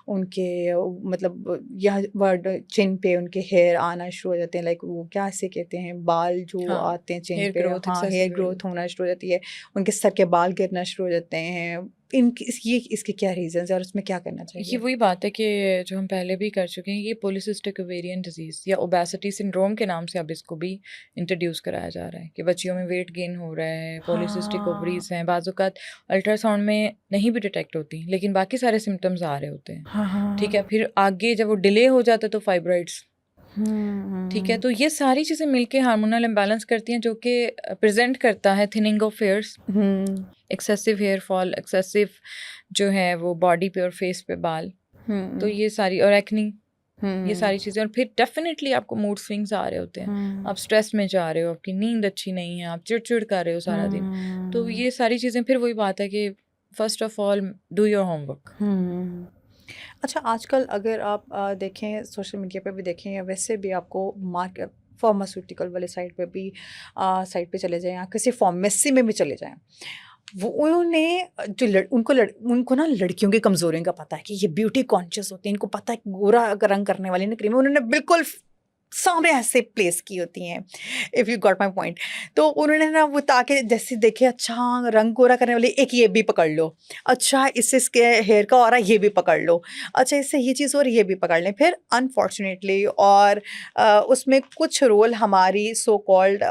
उनके मतलब यह वर्ड चिन पे उनके हेयर आना शुरू हो जाते हैं, लाइक वो क्या ऐसे कहते हैं, बाल जो हाँ, आते हैं चिन हेयर पे, ग्रोथ, हाँ, हेयर ग्रोथ होना शुरू हो जाती है, उनके सर के बाल गिरना शुरू हो जाते हैं। इसके क्या रीजंस है और उसमें क्या करना ये चाहिए? वही बात है कि जो हम पहले भी कर चुके हैं, ये पॉलीसिस्टिक ओवेरियन डिजीज़ या ओबेसिटी सिंड्रोम के नाम से अब इसको भी इंट्रोड्यूस कराया जा रहा है कि बच्चियों में वेट गेन हो रहा है, पॉलीसिस्टिक ओवरीज हैं, बाज़-औक़ात अल्ट्रासाउंड में नहीं भी डिटेक्ट होती, लेकिन बाकी सारे सिम्टम्स आ रहे होते हैं, ठीक है। फिर आगे जब वो डिले हो जाता है तो फाइब्रॉइड्स, ठीक है। तो ये सारी चीज़ें मिलके हार्मोनल इम्बैलेंस करती हैं, जो कि प्रेजेंट करता है thinning of hairs, excessive hair fall, excessive जो है वो बॉडी पे और फेस पे बाल, तो ये सारी, और एक्नी, ये सारी चीज़ें। और फिर डेफिनेटली आपको मूड स्विंग्स आ रहे होते हैं, आप स्ट्रेस में जा रहे हो, आपकी नींद अच्छी नहीं है, आप चिड़चिड़ कर रहे हो सारा दिन, तो ये सारी चीज़ें, फिर वही बात है कि first of all do your homework. अच्छा, आजकल अगर आप देखें, सोशल मीडिया पे भी देखें या वैसे भी आपको मार्केट फार्मास्यूटिकल वाले साइड पे भी साइड पे चले जाएं या किसी फार्मेसी में भी चले जाएं, वो उन्होंने उनको ना लड़कियों की कमज़ोरियों का पता है कि ये ब्यूटी कॉन्शियस होती है, इनको पता है कि गोरा रंग करने वाली ना क्रीम उन्होंने बिल्कुल सामने ऐसे प्लेस की होती हैं, if you got my point. तो उन्होंने ना वो, ताकि जैसे देखे अच्छा रंग गोरा करने वाली, एक ये भी पकड़ लो, अच्छा इससे इसके हेयर का हो रहा है, ये भी पकड़ लो, अच्छा इससे ये चीज़ और ये भी पकड़ लें। फिर अनफॉर्चुनेटली और उसमें कुछ रोल हमारी सो कॉल्ड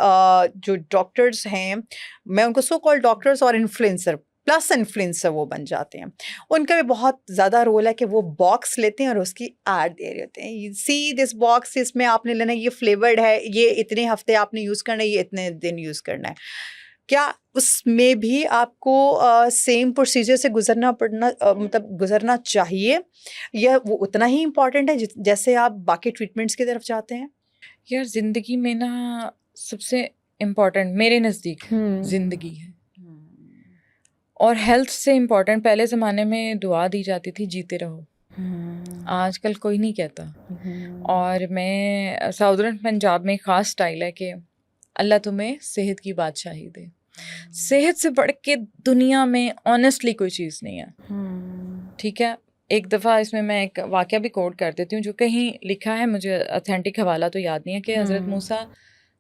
जो डॉक्टर्स हैं, मैं उनको सो कॉल्ड डॉक्टर्स और इन्फ्लुएंसर प्लस इन्फ्लुएंसर वो बन जाते हैं, उनका भी बहुत ज़्यादा रोल है कि वो बॉक्स लेते हैं और उसकी ऐड दे रहे होते हैं, सी दिस बॉक्स, इसमें आपने लेना है, ये फ्लेवर्ड है, ये इतने हफ्ते आपने यूज़ करना है, ये इतने दिन यूज़ करना है। क्या उसमें भी आपको सेम प्रोसीजर से मतलब गुजरना चाहिए, या वो उतना ही इम्पोर्टेंट है जैसे आप बाकी ट्रीटमेंट्स की तरफ जाते हैं? यार, ज़िंदगी में ना सबसे इम्पोर्टेंट मेरे नज़दीक ज़िंदगी है, और हेल्थ से इम्पोर्टेंट पहले ज़माने में दुआ दी जाती थी, जीते रहो, आजकल कोई नहीं कहता। और मैं साउदर्न पंजाब में ख़ास स्टाइल है कि अल्लाह तुम्हें सेहत की बादशाही दे, सेहत से बढ़ के दुनिया में ऑनेस्टली कोई चीज़ नहीं है, ठीक है। एक दफ़ा इसमें मैं एक वाक़या भी कोट कर देती हूँ, जो कहीं लिखा है, मुझे ऑथेंटिक हवाला तो याद नहीं है, कि हज़रत मूसा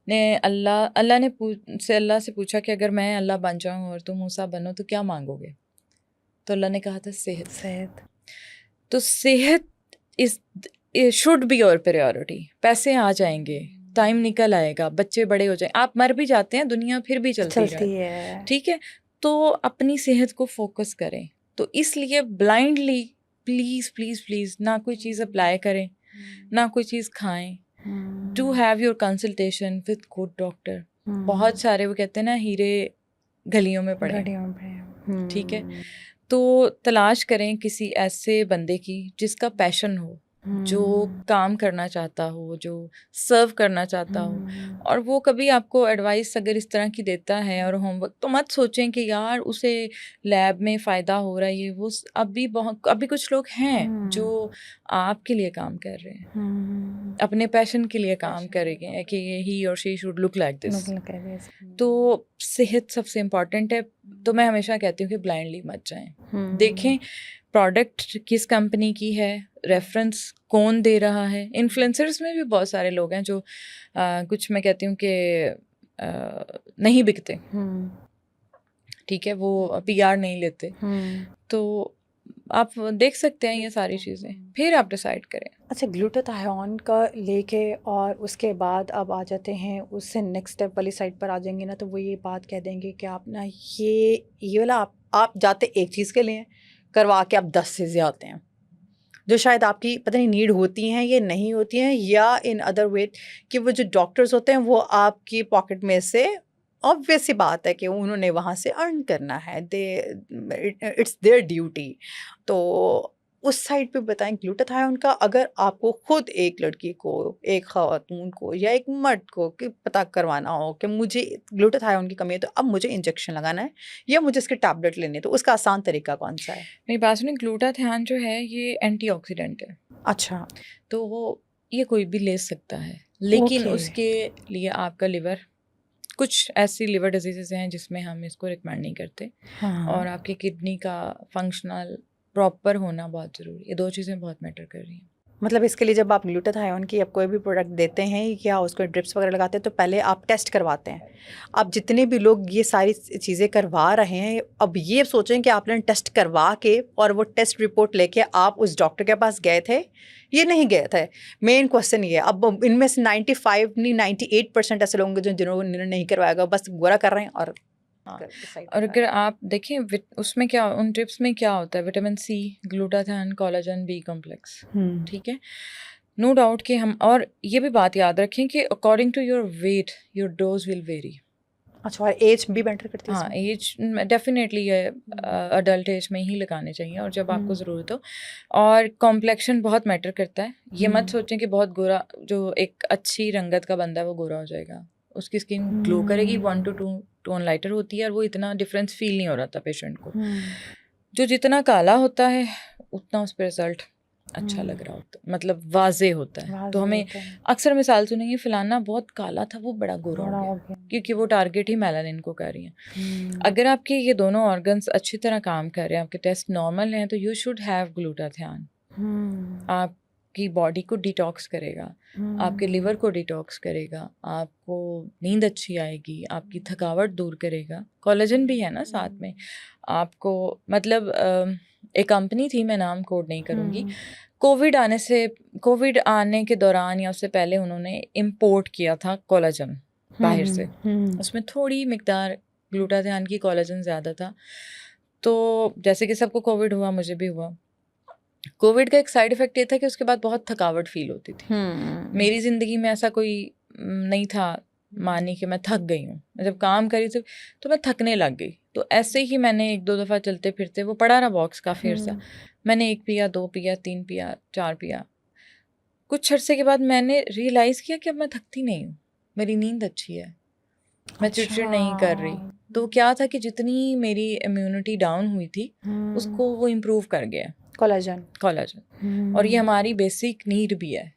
ने अल्लाह ने अल्लाह से पूछा कि अगर मैं अल्लाह बन जाऊँ और तुम मूसा बनो तो क्या मांगोगे, तो अल्लाह ने कहा था सेहत। तो सेहत is should be your priority. पैसे आ जाएंगे, टाइम निकल आएगा, बच्चे बड़े हो जाए, आप मर भी जाते हैं, दुनिया फिर भी चलती है, ठीक है। तो अपनी सेहत को फोकस करें। तो इसलिए ब्लाइंडली प्लीज़ प्लीज़ प्लीज़ ना कोई चीज़ अप्लाई करें, ना कोई चीज़ खाएं, to have your consultation with good doctor. बहुत सारे वो कहते हैं ना हीरे गलियों में पड़े हैं, ठीक है, तो तलाश करें किसी ऐसे बंदे की जिसका पैशन हो, जो काम करना चाहता हो, जो सर्व करना चाहता हो। और वो कभी आपको एडवाइस अगर इस तरह की देता है और होमवर्क, तो मत सोचें कि यार उसे लैब में फ़ायदा हो रहा है ये वो। अभी कुछ लोग हैं जो आपके लिए काम कर रहे हैं, अपने पैशन के लिए काम करेंगे कि ही और she should look like this. तो सेहत सबसे इम्पॉर्टेंट है। तो मैं हमेशा कहती हूँ कि ब्लाइंडली मत जाएं, देखें प्रोडक्ट किस कंपनी की है, रेफरेंस कौन दे रहा है। इन्फ्लुएंसर्स में भी बहुत सारे लोग हैं जो कुछ मैं कहती हूँ कि नहीं बिकते, ठीक है, वो पीआर नहीं लेते। तो आप देख सकते हैं ये सारी चीज़ें, फिर आप डिसाइड करें। अच्छा, ग्लूटाथायोन का लेके और उसके बाद अब आ जाते हैं उससे नेक्स्ट स्टेप वाली साइड पर आ जाएंगे ना, तो वो ये बात कह देंगे कि आप ना ये वाला आप जाते एक चीज़ के लिए करवा के आप 10 चीज़ें आते हैं जो शायद आपकी पता नहीं नीड होती हैं या नहीं होती हैं, या इन अदर वे कि वो जो डॉक्टर्स होते हैं वो आपकी पॉकेट में से ऑब्वियस सी बात है कि उन्होंने वहाँ से अर्न करना है, इट्स देयर ड्यूटी। तो उस साइड पे बताएं ग्लूटाथायोन का, अगर आपको खुद एक लड़की को, एक खातून को या एक मर्द को कि पता करवाना हो कि मुझे ग्लूटाथायोन की कमी है तो अब मुझे इंजेक्शन लगाना है या मुझे इसके टैबलेट लेने, तो उसका आसान तरीका कौन सा है? मेरी बात सुनिए, ग्लूटाथायोन जो है ये एंटीऑक्सीडेंट है। अच्छा, तो वो ये कोई भी ले सकता है, लेकिन Okay. उसके लिए आपका लिवर, कुछ ऐसी लिवर डिजीज़ हैं जिसमें हम इसको रिकमेंड नहीं करते, और आपकी किडनी का फंक्शनल प्रॉपर होना बहुत ज़रूरी है। ये 2 चीज़ें बहुत मैटर कर रही हैं। मतलब इसके लिए जब आप ग्लूटाथायोन की आप कोई भी प्रोडक्ट देते हैं या उसको ड्रिप्स वगैरह लगाते हैं तो पहले आप टेस्ट करवाते हैं। आप जितने भी लोग ये सारी चीज़ें करवा रहे हैं, अब ये सोचें कि आपने टेस्ट करवा के और वो टेस्ट रिपोर्ट लेके आप उस डॉक्टर के पास गए थे, ये नहीं गए थे। मेन क्वेश्चन ये है। अब इनमें से 95 नहीं 98% ऐसे लोग होंगे जिन्होंने नहीं करवाएगा, बस गोरा कर रहे हैं और और अगर आप देखें उसमें क्या, उन टिप्स में क्या होता है, vitamin C, glutathione, collagen, B complex, ठीक है। नो डाउट कि हम, और ये भी बात याद रखें कि according to your weight your dose will vary. अच्छा, और एज भी मैटर करती है? हाँ, एज डेफिनेटली है, अडल्ट एज में ही लगाने चाहिए और जब आपको ज़रूरत हो। और कॉम्प्लेक्शन बहुत मैटर करता है। ये मत सोचें कि बहुत गोरा, जो एक अच्छी रंगत का बंदा है वो गोरा हो जाएगा, उसकी स्किन ग्लो करेगी, 1 to 2 टोन लाइटर होती है और वो इतना डिफरेंस फील नहीं हो रहा था पेशेंट को। जो जितना काला होता है उतना उस पर रिजल्ट अच्छा लग रहा होता, मतलब वाजे होता है। तो हमें अक्सर मिसाल सुनेंगे फलाना बहुत काला था वो बड़ा गोरा हो गया, क्योंकि वो टारगेट ही मेलानिन को कर रही है। अगर आपके ये दोनों ऑर्गन्स अच्छी तरह काम कर रहे हैं, आपके टेस्ट नॉर्मल हैं, तो यू शुड हैव ग्लूटाथायोन। आपकी बॉडी को डिटॉक्स करेगा, आपके लिवर को डिटॉक्स करेगा, आपको नींद अच्छी आएगी, आपकी थकावट दूर करेगा। कोलेजन भी है ना साथ में आपको, मतलब एक कंपनी थी, मैं नाम कोड नहीं करूँगी, कोविड आने के दौरान या उससे पहले उन्होंने इंपोर्ट किया था कोलेजन बाहर से। उसमें थोड़ी मिकदार ग्लूटाथायोन की, कोलेजन ज़्यादा था। तो जैसे कि सबको कोविड हुआ, मुझे भी हुआ। कोविड का एक साइड इफ़ेक्ट ये था कि उसके बाद बहुत थकावट फील होती थी। मेरी ज़िंदगी में ऐसा कोई नहीं था, मानी कि मैं थक गई हूँ। मैं जब काम करी थी तो मैं थकने लग गई। तो ऐसे ही मैंने 1-2 दफ़ा चलते फिरते, वो पड़ा रहा बॉक्स काफ़ी अर्सा, मैंने 1 पिया, 2 पिया, 3 पिया, 4 पिया। कुछ अरसे के बाद मैंने रियलाइज़ किया कि अब मैं थकती नहीं हूँ, मेरी नींद अच्छी है, मैं चिड़चिड़ नहीं कर रही। तो क्या था कि जितनी मेरी इम्यूनिटी डाउन हुई थी उसको वो इम्प्रूव कर गया कोलाजन। और ये हमारी बेसिक नीड भी है।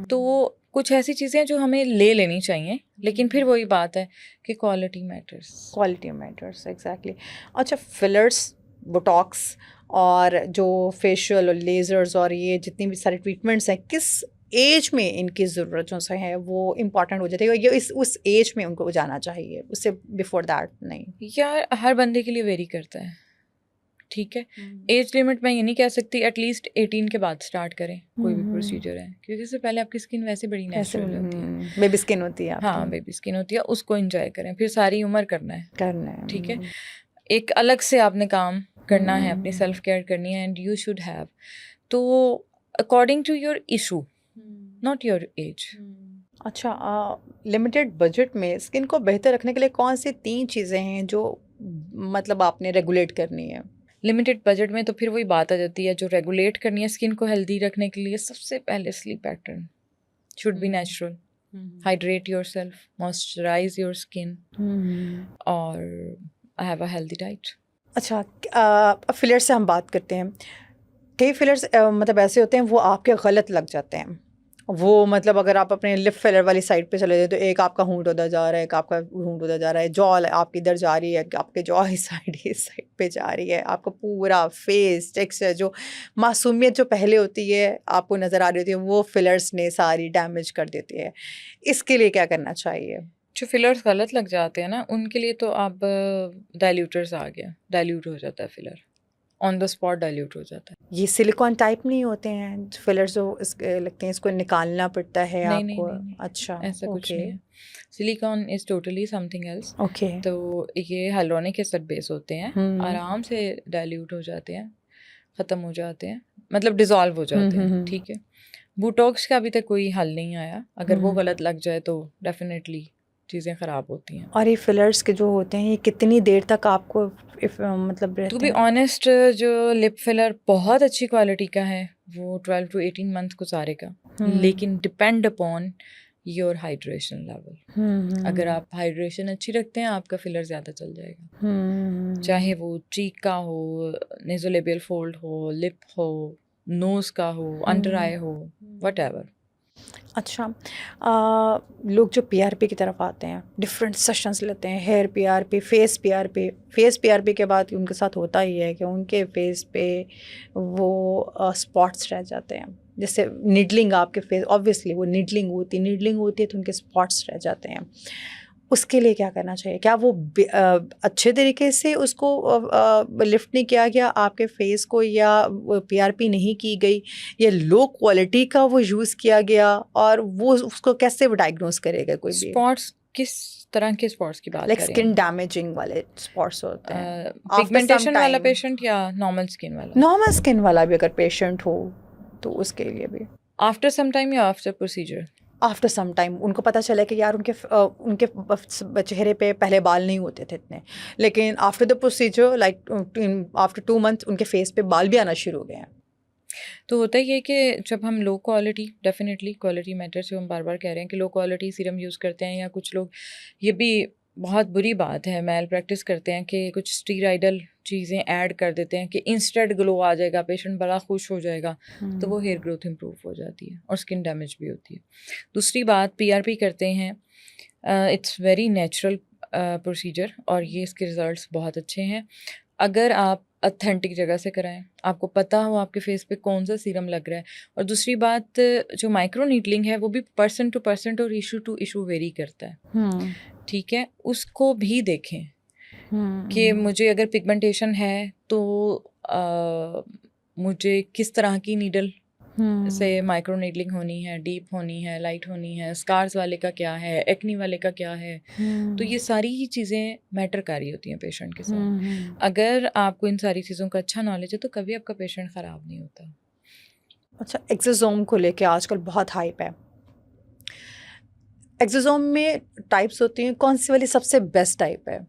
तो कुछ ऐसी चीज़ें जो हमें ले लेनी चाहिए, लेकिन फिर वही बात है कि क्वालिटी मैटर्स। एग्जैक्टली। अच्छा, फिलर्स, बोटॉक्स और जो फेशियल और लेज़र्स और ये जितनी भी सारी ट्रीटमेंट्स हैं, किस एज में इनकी ज़रूरत जो से है वो इम्पॉर्टेंट हो जाती है, ये उस एज में उनको जाना चाहिए, उससे बिफोर दैट नहीं? यार हर बंदे के लिए वेरी करता है, ठीक है। एज लिमिट मैं ये नहीं कह सकती, एटलीस्ट 18 के बाद स्टार्ट करें कोई भी प्रोसीजर है, क्योंकि इससे पहले आपकी स्किन वैसे बड़ी नेचुरल होती है, बेबी स्किन होती है। हाँ, बेबी स्किन होती है, उसको एंजॉय करें, फिर सारी उम्र करना है, ठीक है। एक अलग से आपने काम करना है, अपनी सेल्फ केयर करनी है, एंड यू शुड हैव। तो according to your issue not your age. अच्छा, लिमिटेड बजट में स्किन को बेहतर रखने के लिए कौन सी 3 चीज़ें हैं जो मतलब आपने रेगुलेट करनी है? लिमिटेड बजट में तो फिर वही बात आ जाती है, जो रेगुलेट करनी है स्किन को हेल्दी रखने के लिए सबसे पहले sleep pattern should be natural, hydrate yourself, moisturise your skin और हैव अ हेल्दी डाइट। अच्छा, अब फिलर्स से हम बात करते हैं। कई फिलर्स मतलब ऐसे होते हैं वो आपके गलत लग जाते हैं। वो मतलब अगर आप अपने लिप फिलर वाली साइड पे चले जाए तो एक आपका होंठ उधर जा रहा है, एक आपका होंठ उधर जा रहा है, जॉ आपकी इधर जा रही है, आपके जॉ इस साइड पे जा रही है, आपका पूरा फेस टेक्सचर जो मासूमियत जो पहले होती है आपको नज़र आ रही होती है वो फिलर्स ने सारी डैमेज कर देती है। इसके लिए क्या करना चाहिए? जो फिलर्स गलत लग जाते हैं ना, उनके लिए तो आप डाइल्यूटर्स आ गया, डाइल्यूट हो जाता है filler, on the spot dilute हो जाता है। ये सिलिकॉन टाइप नहीं होते हैं फिलर्स जो लगते हैं, इसको निकालना पड़ता है नहीं आपको? नहीं नहीं, अच्छा, ऐसा कुछ ओके नहीं है। Silicon is totally something else. Okay. तो ये हाइलोनिक एसिड बेस होते हैं, आराम से डाइल्यूट हो जाते हैं, ख़त्म हो जाते हैं, मतलब डिज़ोल्व हो जाते हैं, ठीक है। बोटॉक्स का अभी तक कोई हल नहीं आया, अगर वो गलत लग जाए तो डेफिनेटली चीज़ें ख़राब होती हैं। और ये फिलर्स के जो होते हैं ये कितनी देर तक आपको मतलब टू रहते बी हैं? ऑनेस्ट, जो लिप फिलर बहुत अच्छी क्वालिटी का है वो 12 to 18 मंथ गुजारेगा, लेकिन depend upon your hydration level. अगर आप हाइड्रेशन अच्छी रखते हैं आपका फिलर ज़्यादा चल जाएगा, चाहे वो चीक का हो, नेज़ोलेबियल फोल्ड हो, लिप हो, नोज़ का हो, अंडर आई हो, व्हाटएवर। अच्छा, लोग जो पीआरपी की तरफ आते हैं डिफरेंट सेशंस लेते हैं, हेयर पीआरपी, फेस पीआरपी के बाद उनके साथ होता ही है कि उनके फेस पे वो स्पॉट्स रह जाते हैं। जैसे निडलिंग, आपके फेस ऑब्वियसली वो निडलिंग होती है तो उनके स्पॉट्स रह जाते हैं। उसके लिए क्या करना चाहिए? क्या वो अच्छे तरीके से उसको लिफ्ट नहीं किया गया आपके फेस को, या पीआरपी नहीं की गई, या लो क्वालिटी का वो यूज़ किया गया, और वो उसको कैसे वो डायग्नोस करेगा कोई भी? स्पॉट्स, किस तरह के स्पॉट्स की बात लाइक करें? स्किन डैमेजिंग वाले स्पॉट्स होते हैं पिगमेंटेशन वाला पेशेंट या नॉर्मल स्किन वाला? नॉर्मल स्किन वाला भी अगर पेशेंट हो तो उसके लिए भी आफ्टर सम टाइम या after procedure? After some time उनको पता चला कि यार उनके चेहरे पे पहले बाल नहीं होते थे इतने, लेकिन after the procedure like after 2 month उनके फेस पे बाल भी आना शुरू हो गए हैं। तो होता ही है कि जब हम low quality, definitely quality matters, जो हम बार बार कह रहे हैं कि लो क्वालिटी सीरम यूज़ करते हैं, या कुछ लोग, ये भी बहुत बुरी बात है, मैल प्रैक्टिस करते हैं कि कुछ स्टीराइडल चीज़ें ऐड कर देते हैं कि इंस्टेंट ग्लो आ जाएगा, पेशेंट बड़ा खुश हो जाएगा, तो वो हेयर ग्रोथ इम्प्रूव हो जाती है और स्किन डैमेज भी होती है। दूसरी बात, पीआरपी करते हैं, इट्स वेरी नेचुरल प्रोसीजर और ये इसके रिज़ल्ट्स बहुत अच्छे हैं अगर आप ऑथेंटिक जगह से कराएं, आपको पता हो आपके फेस पे कौन सा सीरम लग रहा है। और दूसरी बात, जो माइक्रो नीडलिंग है वो भी पर्सन टू पर्सन और इशू टू इशू वेरी करता है, ठीक है, उसको भी देखें कि मुझे अगर पिगमेंटेशन है तो मुझे किस तरह की नीडल से माइक्रो नीडलिंग होनी है, डीप होनी है, लाइट होनी है, स्कार्स वाले का क्या है, एक्नी वाले का क्या है। तो ये सारी ही चीज़ें मैटर कर रही होती हैं पेशेंट के साथ। अगर आपको इन सारी चीज़ों का अच्छा नॉलेज है तो कभी आपका पेशेंट ख़राब नहीं होता। अच्छा, एक्सोसोम को लेके आजकल बहुत हाइप है। एक्सोसोम में टाइप्स होती हैं, कौन सी वाली सबसे बेस्ट टाइप है?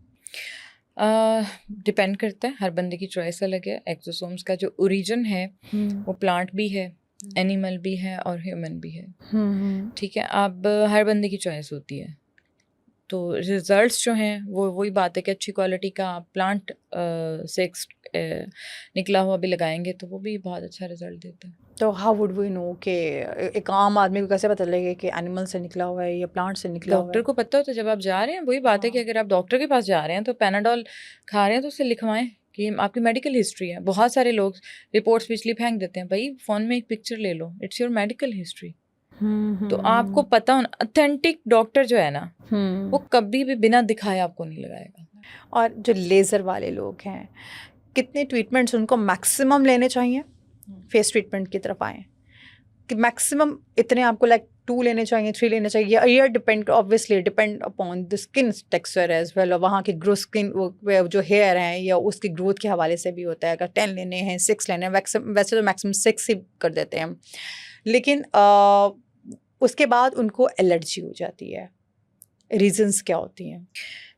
डिपेंड करता है, हर बंदे की चॉइस अलग है। एक्सोसोम्स का जो ओरिजिन है वो प्लांट भी है, एनिमल भी है और ह्यूमन भी है, ठीक है। अब हर बंदे की चॉइस होती है, तो रिज़ल्ट्स जो हैं वो वही बात है कि अच्छी क्वालिटी का प्लांट से निकला हुआ भी लगाएंगे तो वो भी बहुत अच्छा रिजल्ट देता है। तो हाउ वुड वी नो कि एक आम आदमी को कैसे पता लगेगा कि एनिमल से निकला हुआ है या प्लांट से निकला हुआ है? डॉक्टर को पता होता है जब आप जा रहे हैं। वही बात है कि अगर आप डॉक्टर के पास जा रहे हैं तो पैनाडोल खा रहे हैं तो उससे लिखवाएं कि आपकी मेडिकल हिस्ट्री है। बहुत सारे लोग रिपोर्ट्स पिछली फेंक देते हैं, भाई फ़ोन में एक पिक्चर ले लो, इट्स योर मेडिकल हिस्ट्री। तो आपको पता होना, ऑथेंटिक डॉक्टर जो है ना वो कभी भी बिना दिखाए आपको नहीं लगाएगा। और जो लेज़र वाले लोग हैं, कितने ट्रीटमेंट्स उनको मैक्सिमम लेने चाहिए? फेस ट्रीटमेंट की तरफ आएँ कि मैक्सिमम इतने आपको लाइक 2 लेने चाहिए, 3 लेने चाहिए, ये depend obviously depend upon the skin texture as well, और वहाँ की ग्रो स्किन जो हेयर हैं या उसकी ग्रोथ के हवाले से भी होता है। अगर 10 लेने हैं, 6 लेने हैं, वैसे तो मैक्सिमम 6 ही कर देते हैं। लेकिन उसके बाद उनको एलर्जी हो जाती है, रीजंस क्या होती हैं?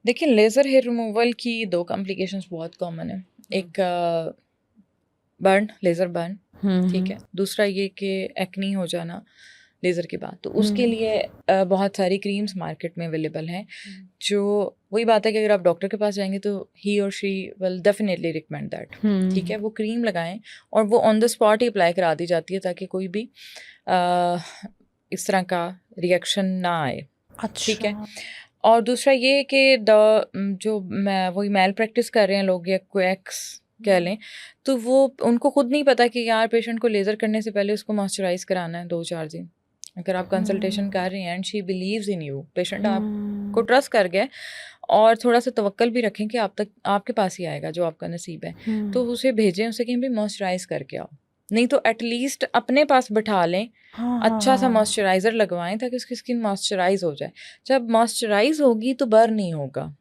देखिए, लेज़र हेयर रिमूवल की 2 कॉम्प्लिकेशंस बहुत कॉमन है। एक बर्न, लेज़र बर्न, ठीक है। दूसरा ये कि एक्नी हो जाना लेज़र के बाद। तो उसके लिए बहुत सारी क्रीम्स मार्केट में अवेलेबल हैं, जो वही बात है कि अगर आप डॉक्टर के पास जाएंगे तो ही और she will definitely recommend that, ठीक है। वो क्रीम लगाएं और वो on the spot he apply करा दी जाती है ताकि कोई भी इस तरह का रिएक्शन ना आए, ठीक है। और दूसरा ये कि जो वही मेल प्रैक्टिस कर रहे हैं लोग या क्वैक्स कह लें, तो वो उनको खुद नहीं पता कि यार पेशेंट को लेज़र करने से पहले उसको मॉइस्चराइज कराना है 2-4 दिन। अगर आप कंसल्टेशन कर रहे हैं and she believes in you, patient आपको ट्रस्ट कर गया, और थोड़ा सा तवक्कल भी रखें कि आप तक आपके पास ही आएगा जो आपका नसीब है, तो उसे भेजें, उसे कहीं भी मॉइस्चराइज करके आओ। नहीं तो एटलीस्ट अपने पास बैठा लें, अच्छा सा मॉइस्चराइज़र लगवाएं ताकि उसकी स्किन मॉइस्चराइज हो जाए। जब मॉइस्चराइज होगी तो बर्न नहीं होगा,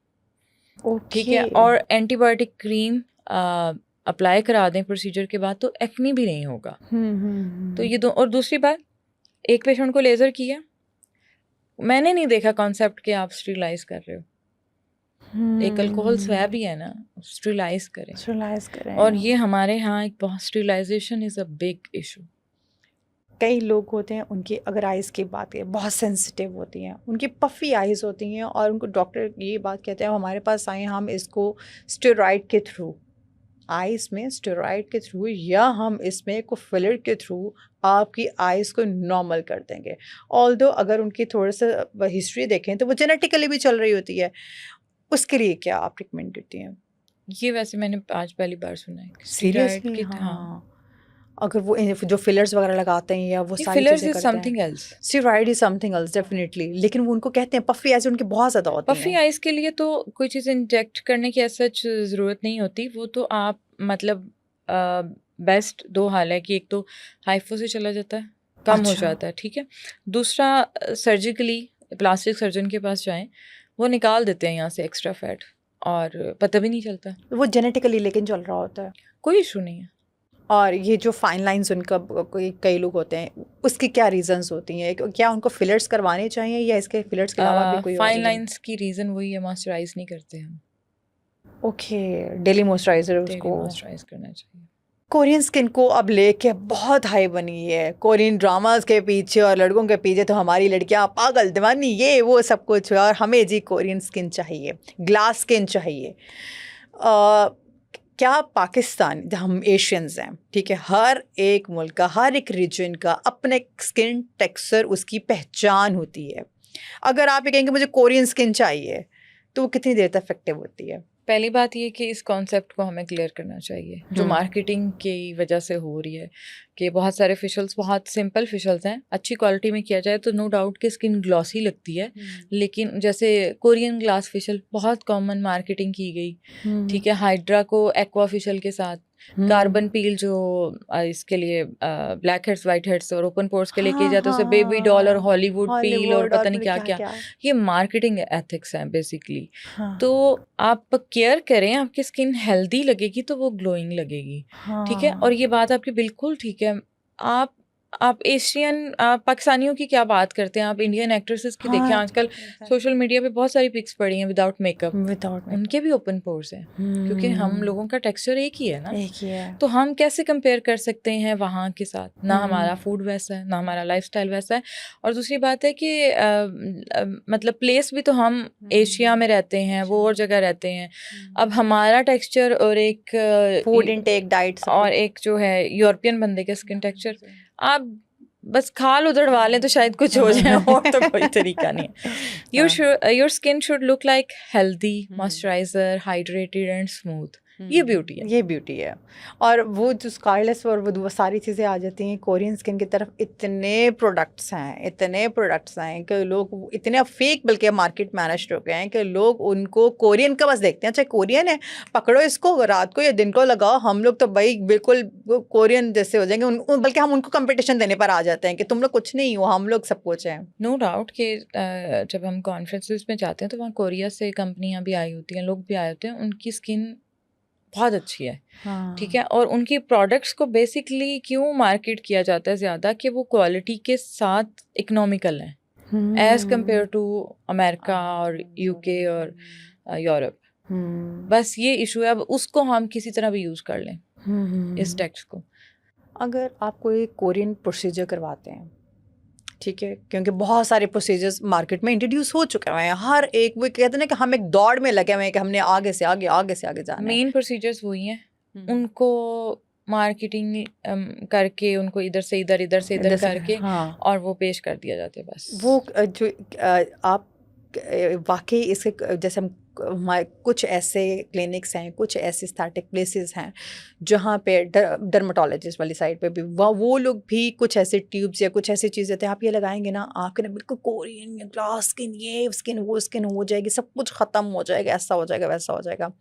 ठीक है। और एंटीबायोटिक क्रीम अप्लाई करा दें प्रोसीजर के बाद, तो एक्नी भी नहीं होगा। तो ये और दूसरी बात, एक पेशेंट को लेज़र किया, मैंने नहीं देखा कॉन्सेप्ट कि आप स्टरीलाइज कर रहे हो। एक अल्कोहल स्वैब ही है ना, स्टरीलाइज करें। और ये हमारे यहाँ एक बहुत, स्टरीलाइजेशन इज़ अ बिग इशू। कई लोग होते हैं, उनकी अगर आइज़ की बात करें बहुत सेंसिटिव होती हैं, उनकी पफ़ी आइज़ होती हैं, और उनको डॉक्टर ये बात कहते हैं हमारे पास आए, हम इसको स्टेरॉइड के थ्रू, आइज़ में स्टेरॉइड के थ्रू, या हम इसमें को फिलर के थ्रू आपकी आइज़ को नॉर्मल कर देंगे। ऑल्दो अगर उनकी थोड़ा सा हिस्ट्री देखें तो वो जेनेटिकली भी चल रही होती है। उसके लिए क्या आप रिकमेंड करती हैं? ये वैसे मैंने आज पहली बार सुना है, सीरियसली? स्टेरॉइड के। हाँ, अगर वो जो फिलर्स वगैरह लगाते हैं या वो सारी फिलर्स चीज़ें इज करते हैं, something else, steroid is something else definitely, लेकिन वो उनको कहते हैं पफ़ी आइज़ उनकी बहुत ज़्यादा होती पफी हैं। आइज के लिए तो कोई चीज़ इंजेक्ट करने की ऐसा ज़रूरत नहीं होती। वो तो आप मतलब बेस्ट 2 हाल है कि एक तो हाइफो से चला जाता है, कम हो जाता है, ठीक है। दूसरा सर्जिकली प्लास्टिक सर्जन के पास जाएं, वो निकाल देते हैं यहाँ से एक्स्ट्रा फैट और पता भी नहीं चलता। वो जेनेटिकली लेकिन चल रहा होता है, कोई इशू नहीं है। और ये जो फाइन लाइंस उनका कई लोग होते हैं, उसकी क्या रीजंस होती हैं? क्या उनको फिलर्स करवाने चाहिए या इसके फिलर्स के अलावा भी कोई और फाइन रीजन? लाइंस की रीज़न वही है, मॉइस्चराइज नहीं करते हम। ओके, डेली मॉइस्चराइजर डेली उसको। मॉइस्चराइज करना चाहिए। कोरियन स्किन को अब लेके बहुत हाई बनी है, कोरियन ड्रामास के पीछे और लड़कों के पीछे तो हमारी लड़कियां पागल दीवानी, ये वो सब कुछ, और हमें जी कोरियन स्किन चाहिए, ग्लास स्किन चाहिए। क्या पाकिस्तान, हम एशियंस हैं, ठीक है, हर एक मुल्क का, हर एक रीजन का अपने स्किन टेक्सचर, उसकी पहचान होती है। अगर आप ये कहेंगे मुझे कोरियन स्किन चाहिए, तो वो कितनी देर तक इफेक्टिव होती है? पहली बात ये कि इस कॉन्सेप्ट को हमें क्लियर करना चाहिए, जो मार्केटिंग की वजह से हो रही है कि बहुत सारे फेशियल्स बहुत सिंपल फेशियल्स हैं, अच्छी क्वालिटी में किया जाए तो नो डाउट कि स्किन ग्लॉसी लगती है, लेकिन जैसे कोरियन ग्लास फेशियल बहुत कॉमन मार्केटिंग की गई, ठीक है। हाइड्रा को एक्वा फेशियल के साथ, कार्बन पील जो इसके लिए ब्लैक हेड्स, वाइट हेड्स और ओपन पोर्स के लिए किए जाते हैं, उसे बेबी डॉल और हॉलीवुड पील और पता नहीं क्या क्या, ये मार्केटिंग एथिक्स हैं बेसिकली। तो आप केयर करें, आपकी स्किन हेल्दी लगेगी तो वो ग्लोइंग लगेगी, ठीक है। और ये बात आपकी बिल्कुल ठीक है। आप एशियन पाकिस्तानियों की क्या बात करते हैं, आप इंडियन एक्ट्रेसेस की देखें, आजकल सोशल मीडिया पे बहुत सारी पिक्स पड़ी हैं विदाउट मेकअप, उनके भी ओपन पोर्स हैं, क्योंकि हम लोगों का टेक्सचर एक ही है ना, एक ही है। तो हम कैसे कंपेयर कर सकते हैं वहाँ के साथ? ना हमारा फूड वैसा है, ना हमारा लाइफस्टाइल वैसा है। और दूसरी बात है कि मतलब प्लेस भी तो हम एशिया में रहते हैं, वो और जगह रहते हैं। अब हमारा टेक्सचर और एक फूड इनटेक, डाइट, और एक जो है यूरोपियन बंदे का स्किन टेक्सचर, आप बस खाल उधड़वा लें तो शायद कुछ हो जाए, और तो कोई तरीका नहीं है। Your skin should look like healthy, moisturiser, hydrated and smooth. ये ब्यूटी है, ये ब्यूटी है। और वो जो स्कारलेस और वो सारी चीज़ें आ जाती हैं कोरियन स्किन की तरफ, इतने प्रोडक्ट्स हैं कि लोग इतने फेक बल्कि मार्केट मैनेज हो गए हैं कि लोग उनको कोरियन का बस देखते हैं, चाहे कोरियन है पकड़ो इसको रात को या दिन को लगाओ, हम लोग तो भाई बिल्कुल कोरियन जैसे हो जाएंगे, बल्कि हम उनको कंपटीशन देने पर आ जाते हैं कि तुम लोग कुछ नहीं हो, हम लोग सब कुछ हैं। नो डाउट कि जब हम कॉन्फ्रेंसेस में जाते हैं तो वहाँ कोरिया से कंपनियाँ भी आई होती हैं, लोग भी आए होते हैं, उनकी स्किन बहुत अच्छी है, हाँ, ठीक है। और उनकी प्रोडक्ट्स को बेसिकली क्यों मार्केट किया जाता है ज़्यादा, कि वो क्वालिटी के साथ इकोनॉमिकल हैं एज़ कम्पेयर टू अमेरिका और यूके और यूरोप। बस ये इशू है, अब उसको हम किसी तरह भी यूज़ कर लें इस टेक्स्ट को। अगर आप कोई कोरियन प्रोसीजर करवाते हैं, ठीक है, क्योंकि बहुत सारे प्रोसीजर्स मार्केट में इंट्रोड्यूस हो चुके हैं, हर एक वो कहते हैं ना कि हम एक दौड़ में लगे हुए हैं कि हमने आगे से आगे जाना है। मेन प्रोसीजर्स वही हैं, उनको मार्केटिंग करके उनको इधर से इधर करके हाँ, और वो पेश कर दिया जाता है बस। वो जो आप वाकई इसके जैसे हम कुछ ऐसे क्लिनिक्स हैं, कुछ ऐसे एस्थेटिक प्लेसेस हैं जहाँ पे डर्माटोलॉजिस्ट वाली साइड पे भी वो लोग भी कुछ ऐसे ट्यूब्स या कुछ ऐसी चीज़ें थे, आप ये लगाएंगे ना, आपके ना बिल्कुल कोरियन या ग्लास स्किन, ये स्किन वो स्किन हो जाएगी, सब कुछ ख़त्म हो जाएगा, ऐसा हो जाएगा वैसा हो जाएगा।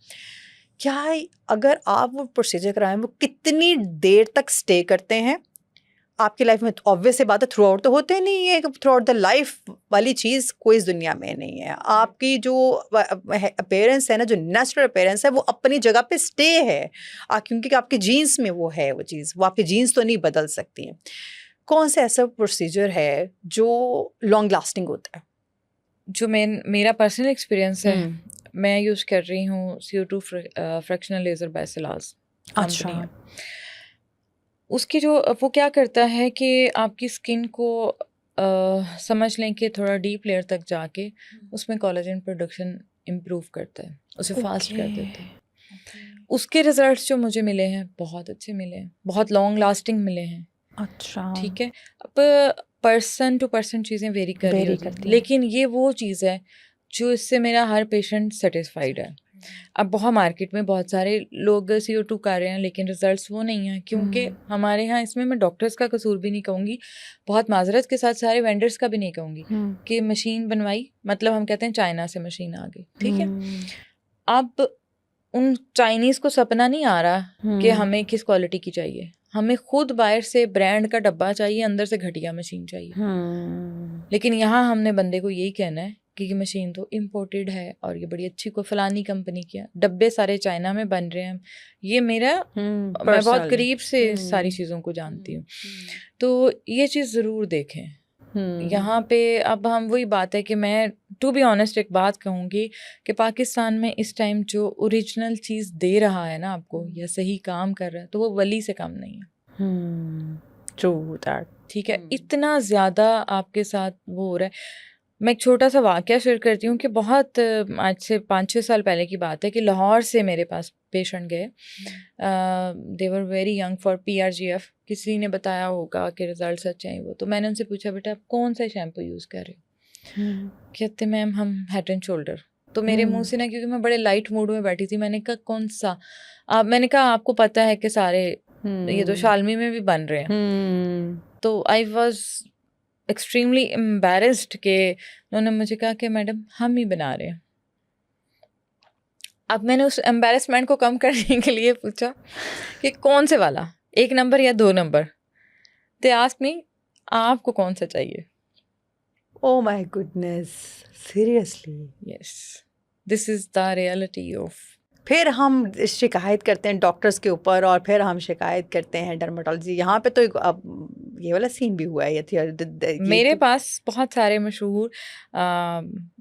क्या अगर आप वो प्रोसीजर कराएं, वो कितनी देर तक स्टे करते हैं आपकी लाइफ में? ऑब्वियस सी बात है, थ्रू आउट तो होते नहीं है, थ्रू आउट द लाइफ वाली चीज़ कोई इस दुनिया में नहीं है। आपकी जो अपीयरेंस है ना, जो नेचुरल अपीयरेंस है, वो अपनी जगह पे स्टे है, क्योंकि आपके जीन्स में वो है, वो चीज़ वो आपके जीन्स तो नहीं बदल सकती हैं। कौन सा ऐसा प्रोसीजर है जो लॉन्ग लास्टिंग होता है? जो मेरा पर्सनल एक्सपीरियंस है, मैं यूज़ कर रही हूँ CO2 फ्रैक्शनल लेज़र बेसिलास कंपनी है। उसकी जो वो क्या करता है कि आपकी स्किन को समझ लें कि थोड़ा डीप लेयर तक जाके उसमें कोलेजन प्रोडक्शन इम्प्रूव करता है, उसे फास्ट कर देता है। उसके रिजल्ट्स जो मुझे मिले हैं बहुत अच्छे मिले हैं, बहुत लॉन्ग लास्टिंग मिले हैं। अच्छा, ठीक है। अब पर्सन टू पर्सन चीज़ें वेरी कर रही होती हैं, लेकिन ये वो चीज़ है जो इससे मेरा हर पेशेंट सेटिस्फाइड है। अब बहुत मार्केट में बहुत सारे लोग CO2 कर रहे हैं, लेकिन रिजल्ट्स वो नहीं हैं, क्योंकि हमारे यहाँ, इसमें मैं डॉक्टर्स का कसूर भी नहीं कहूँगी, बहुत माजरत के साथ सारे वेंडर्स का भी नहीं कहूँगी, कि मशीन बनवाई, मतलब हम कहते हैं चाइना से मशीन आ गई, ठीक है। अब उन चाइनीज़ को सपना नहीं आ रहा कि हमें किस क्वालिटी की चाहिए, हमें खुद बाहर से ब्रांड का डब्बा चाहिए, अंदर से घटिया मशीन चाहिए। लेकिन यहाँ हमने बंदे को यही कहना है कि ये मशीन तो इम्पोर्टेड है और ये बड़ी अच्छी को फलानी कंपनी की है, डब्बे सारे चाइना में बन रहे हैं। ये मेरा मैं बहुत करीब से सारी चीज़ों को जानती हूँ, तो ये चीज़ ज़रूर देखें यहाँ पे। अब हम वही बात है कि मैं टू बी ऑनेस्ट एक बात कहूँगी कि पाकिस्तान में इस टाइम जो ओरिजिनल चीज़ दे रहा है ना आपको, या सही काम कर रहा है, तो वो वली से कम नहीं है। True that. ठीक है, इतना ज़्यादा आपके साथ वो हो रहा है। मैं एक छोटा सा वाक़या शेयर करती हूँ कि बहुत आज से 5-6 साल पहले की बात है कि लाहौर से मेरे पास पेशेंट गए, they were very young for PRGF, किसी ने बताया होगा कि रिजल्ट्स अच्छे हैं वो। तो मैंने उनसे पूछा, बेटा आप कौन सा शैम्पू यूज़ कर रहे हो? कहते मैम हम हेड एंड शोल्डर। तो मेरे मुंह से ना, क्योंकि मैं बड़े लाइट मूड में बैठी थी, मैंने कहा कौन सा? मैंने कहा आपको पता है कि सारे ये तो शालमी में भी बन रहे हैं। तो आई वॉज एक्सट्रीमली एम्बैरेस्ड कि उन्होंने मुझे कहा कि मैडम हम ही बना रहे हैं। अब मैंने उस एम्बैरेसमेंट को कम करने के लिए पूछा कि कौन से वाला, 1 नंबर या 2 नंबर? दे आस्क्ड मी आपको कौन सा चाहिए? Oh my goodness, seriously? Yes, this is the reality of. फिर हम शिकायत करते हैं डॉक्टर्स के ऊपर, और फिर हम शिकायत करते हैं डर्मेटोलॉजी। यहाँ पे तो अब ये वाला सीन भी हुआ है। ये मेरे पास बहुत सारे मशहूर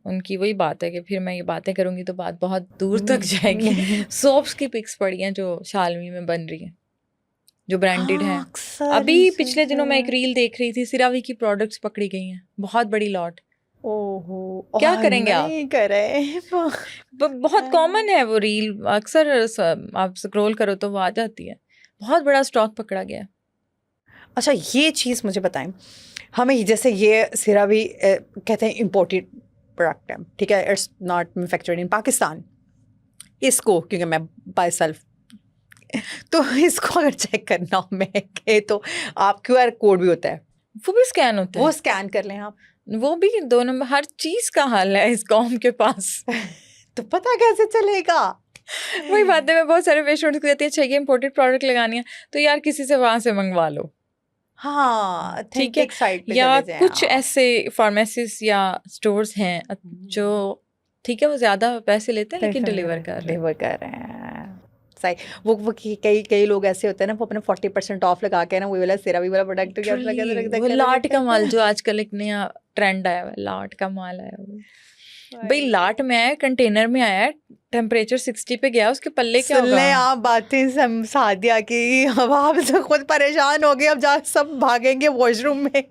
उनकी वही बात है कि फिर मैं ये बातें करूँगी तो बात बहुत दूर तक जाएगी। सोप्स की पिक्स पड़ी हैं जो शालमी में बन रही हैं, जो ब्रांडेड हैं। अभी पिछले दिनों मैं एक रील देख रही थी, सिरावी की प्रोडक्ट्स पकड़ी गई हैं, बहुत बड़ी लॉट। ओहो, क्या करेंगे आप? नहीं करे। बहुत कॉमन है वो रील, अक्सर आप स्क्रॉल करो तो वो आ जाती है। बहुत बड़ा स्टॉक पकड़ा गया। अच्छा, ये चीज़ मुझे बताएं, हमें जैसे ये सिरावी कहते हैं इम्पोर्टेड प्रोडक्ट है, ठीक है, it's not manufactured in Pakistan. इसको क्योंकि मैं बाय सेल्फ तो इसको अगर चेक करना हो मैं तो आप QR कोड भी होता है, वो भी स्कैन होता है, वो स्कैन कर लें आप, वो भी 2 नंबर। हर चीज़ का हाल है इस कौम के पास। तो पता कैसे चलेगा? वही बात है, मैं बहुत सारे पेशेंट्स को कहती है अच्छा ये इम्पोर्टेड प्रोडक्ट लगानी है तो यार किसी से वहाँ से मंगवा लो। हाँ, ठीक है, साइट पे या चले जाएं कुछ आप। ऐसे फार्मेसीज या स्टोर्स हैं जो ठीक है वो ज़्यादा पैसे लेते हैं लेकिन डिलीवर कर रहे हैं। प्रोडक्ट्स आए, वो कई कई लोग ऐसे होते हैं ना, वो अपने 40% ऑफ लगा के ना वो वाला सेरा भी वाला प्रोडक्ट वो लाट का माल जो आजकल एक नया ट्रेंड आया हुआ है, लाट का माल आया हुआ है भाई। लाट में आया, कंटेनर में आया, टेम्परेचर 60 पे गया, उसके पल्ले क्या होगा? आप बातें सादिया की, अब आप तो खुद परेशान हो गए, अब जा सब भागेंगे वॉशरूम में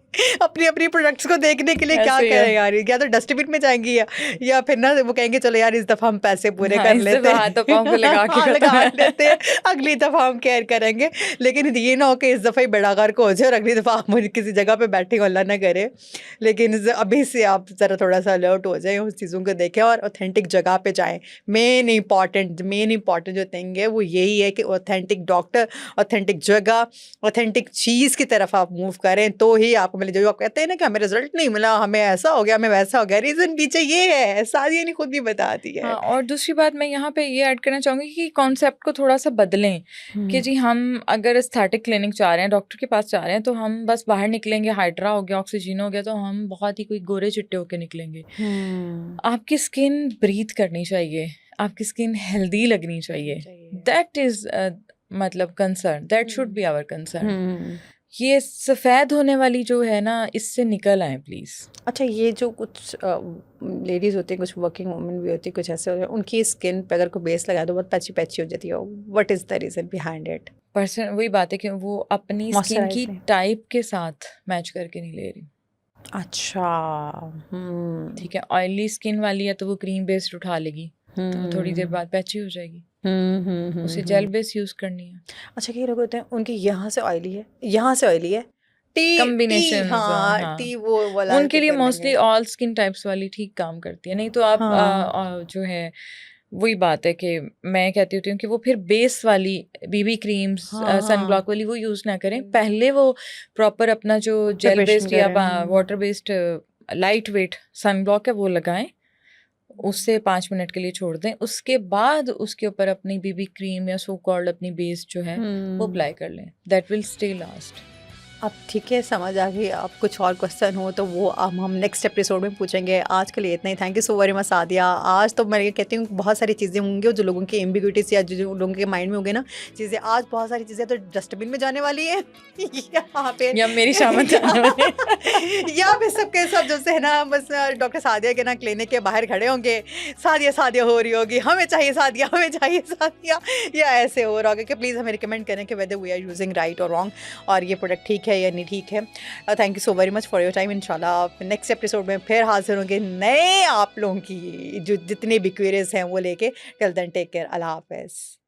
अपनी अपनी प्रोडक्ट्स को देखने के लिए। क्या करें यार, या तो डस्टबिन में जाएंगी या फिर ना वो कहेंगे चलो यार इस दफा हम पैसे पूरे कर लेते हैं, हाथों पाँव को लगा लेते हैं, अगली दफा हम केयर करेंगे। लेकिन ये ना हो कि इस दफा ही बड़ा गर्क हो जाए और अगली दफा आप किसी जगह पे बैठे अल्लाह ना करे। लेकिन अभी से आप जरा थोड़ा सा अलर्ट हो जाए, उस चीज़ों को देखें और ऑथेंटिक जगह पे जाएं। मेन इंपॉर्टेंट जो थिंग है वो यही है कि ऑथेंटिक डॉक्टर, ऑथेंटिक जगह, ऑथेंटिक चीज़ की तरफ आप मूव करें तो ही आपको मिले। जो आप कहते हैं ना कि हमें रिजल्ट नहीं मिला, हमें ऐसा हो गया, हमें वैसा हो गया, रीज़न पीछे ये है, सादिया ने खुद भी बताती है। हाँ, और दूसरी बात मैं यहाँ पे ये ऐड करना चाहूँगी कि कॉन्सेप्ट को थोड़ा सा बदलें कि जी हम अगर एस्थेटिक क्लिनिक जा रहे हैं, डॉक्टर के पास जा रहे हैं, तो हम बस बाहर निकलेंगे, हाइड्रा हो गया, ऑक्सीजन हो गया, तो हम बहुत ही कोई गोरे चिट्टे होके निकलेंगे। आपकी स्किन ब्रीथ करनी चाहिए, आपकी स्किन हेल्दी लगनी चाहिए, दैट इज मतलब concern, that should be our concern. ये सफ़ेद होने वाली जो है ना, इससे निकल आए प्लीज़। अच्छा, ये जो कुछ लेडीज़ होती हैं, कुछ वर्किंग वुमेन भी होती है, कुछ ऐसे होते हैं, उनकी स्किन पे अगर कोई बेस लगाए तो बहुत पैची पैची हो जाती है, what is the reason behind it? Person वही बात है कि वो अपनी स्किन की टाइप के साथ मैच करके नहीं ले रही। अच्छा, ठीक है, ऑयली स्किन वाली है तो वो क्रीम बेस्ड उठा लेगी, तो थोड़ी देर बाद पैची हो जाएगी, उसे जेल बेस यूज करनी है। अच्छा, ये लोग होते हैं उनकी यहाँ से ऑयली है, यहाँ से ऑयली है, कॉम्बिनेशन, हाँ, टी वो वाला उनके लिए मोस्टली ऑल स्किन टाइप्स वाली ठीक काम करती है। नहीं तो आप जो है वही बात है कि मैं कहती होती हूँ कि वो फिर बेस वाली बीबी क्रीम्स, सनब्लॉक वाली वो यूज़ ना करें। पहले वो प्रॉपर अपना जो जेल बेस्ड या water based light weight sunblock है वो लगाएं, उससे 5 मिनट के लिए छोड़ दें, उसके बाद उसके ऊपर अपनी बीबी क्रीम या सो कॉल्ड अपनी बेस जो है वो अप्लाई कर लें, दैट विल स्टे लास्ट। अब ठीक है, समझ आ गई। आप कुछ और क्वेश्चन हो तो वो हम नेक्स्ट एपिसोड में पूछेंगे। आज के लिए इतना ही। Thank you so very much Sadia. आज तो मैं ये कहती हूँ बहुत सारी चीज़ें होंगी जो लोगों की एम्बिग्यूटीज या जो लोगों के माइंड में होंगे ना चीज़ें, आज बहुत सारी चीज़ें तो डस्टबिन में जाने वाली है यहाँ पे, या मेरी शामत या फिर सबके सब जो से है ना बस डॉक्टर सादिया के ना क्लिनिक के बाहर खड़े होंगे, सादिया सादिया हो रही होगी, हमें चाहिए सादिया, हमें चाहिए सादिया, या ऐसे हो रहा होगा कि प्लीज़ हमें रिकमेंड करें कि whether we are using right और रॉन्ग, और ये प्रोडक्ट ठीक है या नहीं ठीक है। Thank you so very much for your time. इंशाल्लाह आप नेक्स्ट एपिसोड में फिर हाजिर होंगे नए आप लोगों की जो जितनी भी क्वेरीज हैं वो लेके। टिल देन टेक केयर, अल्लाह हाफ़िज़।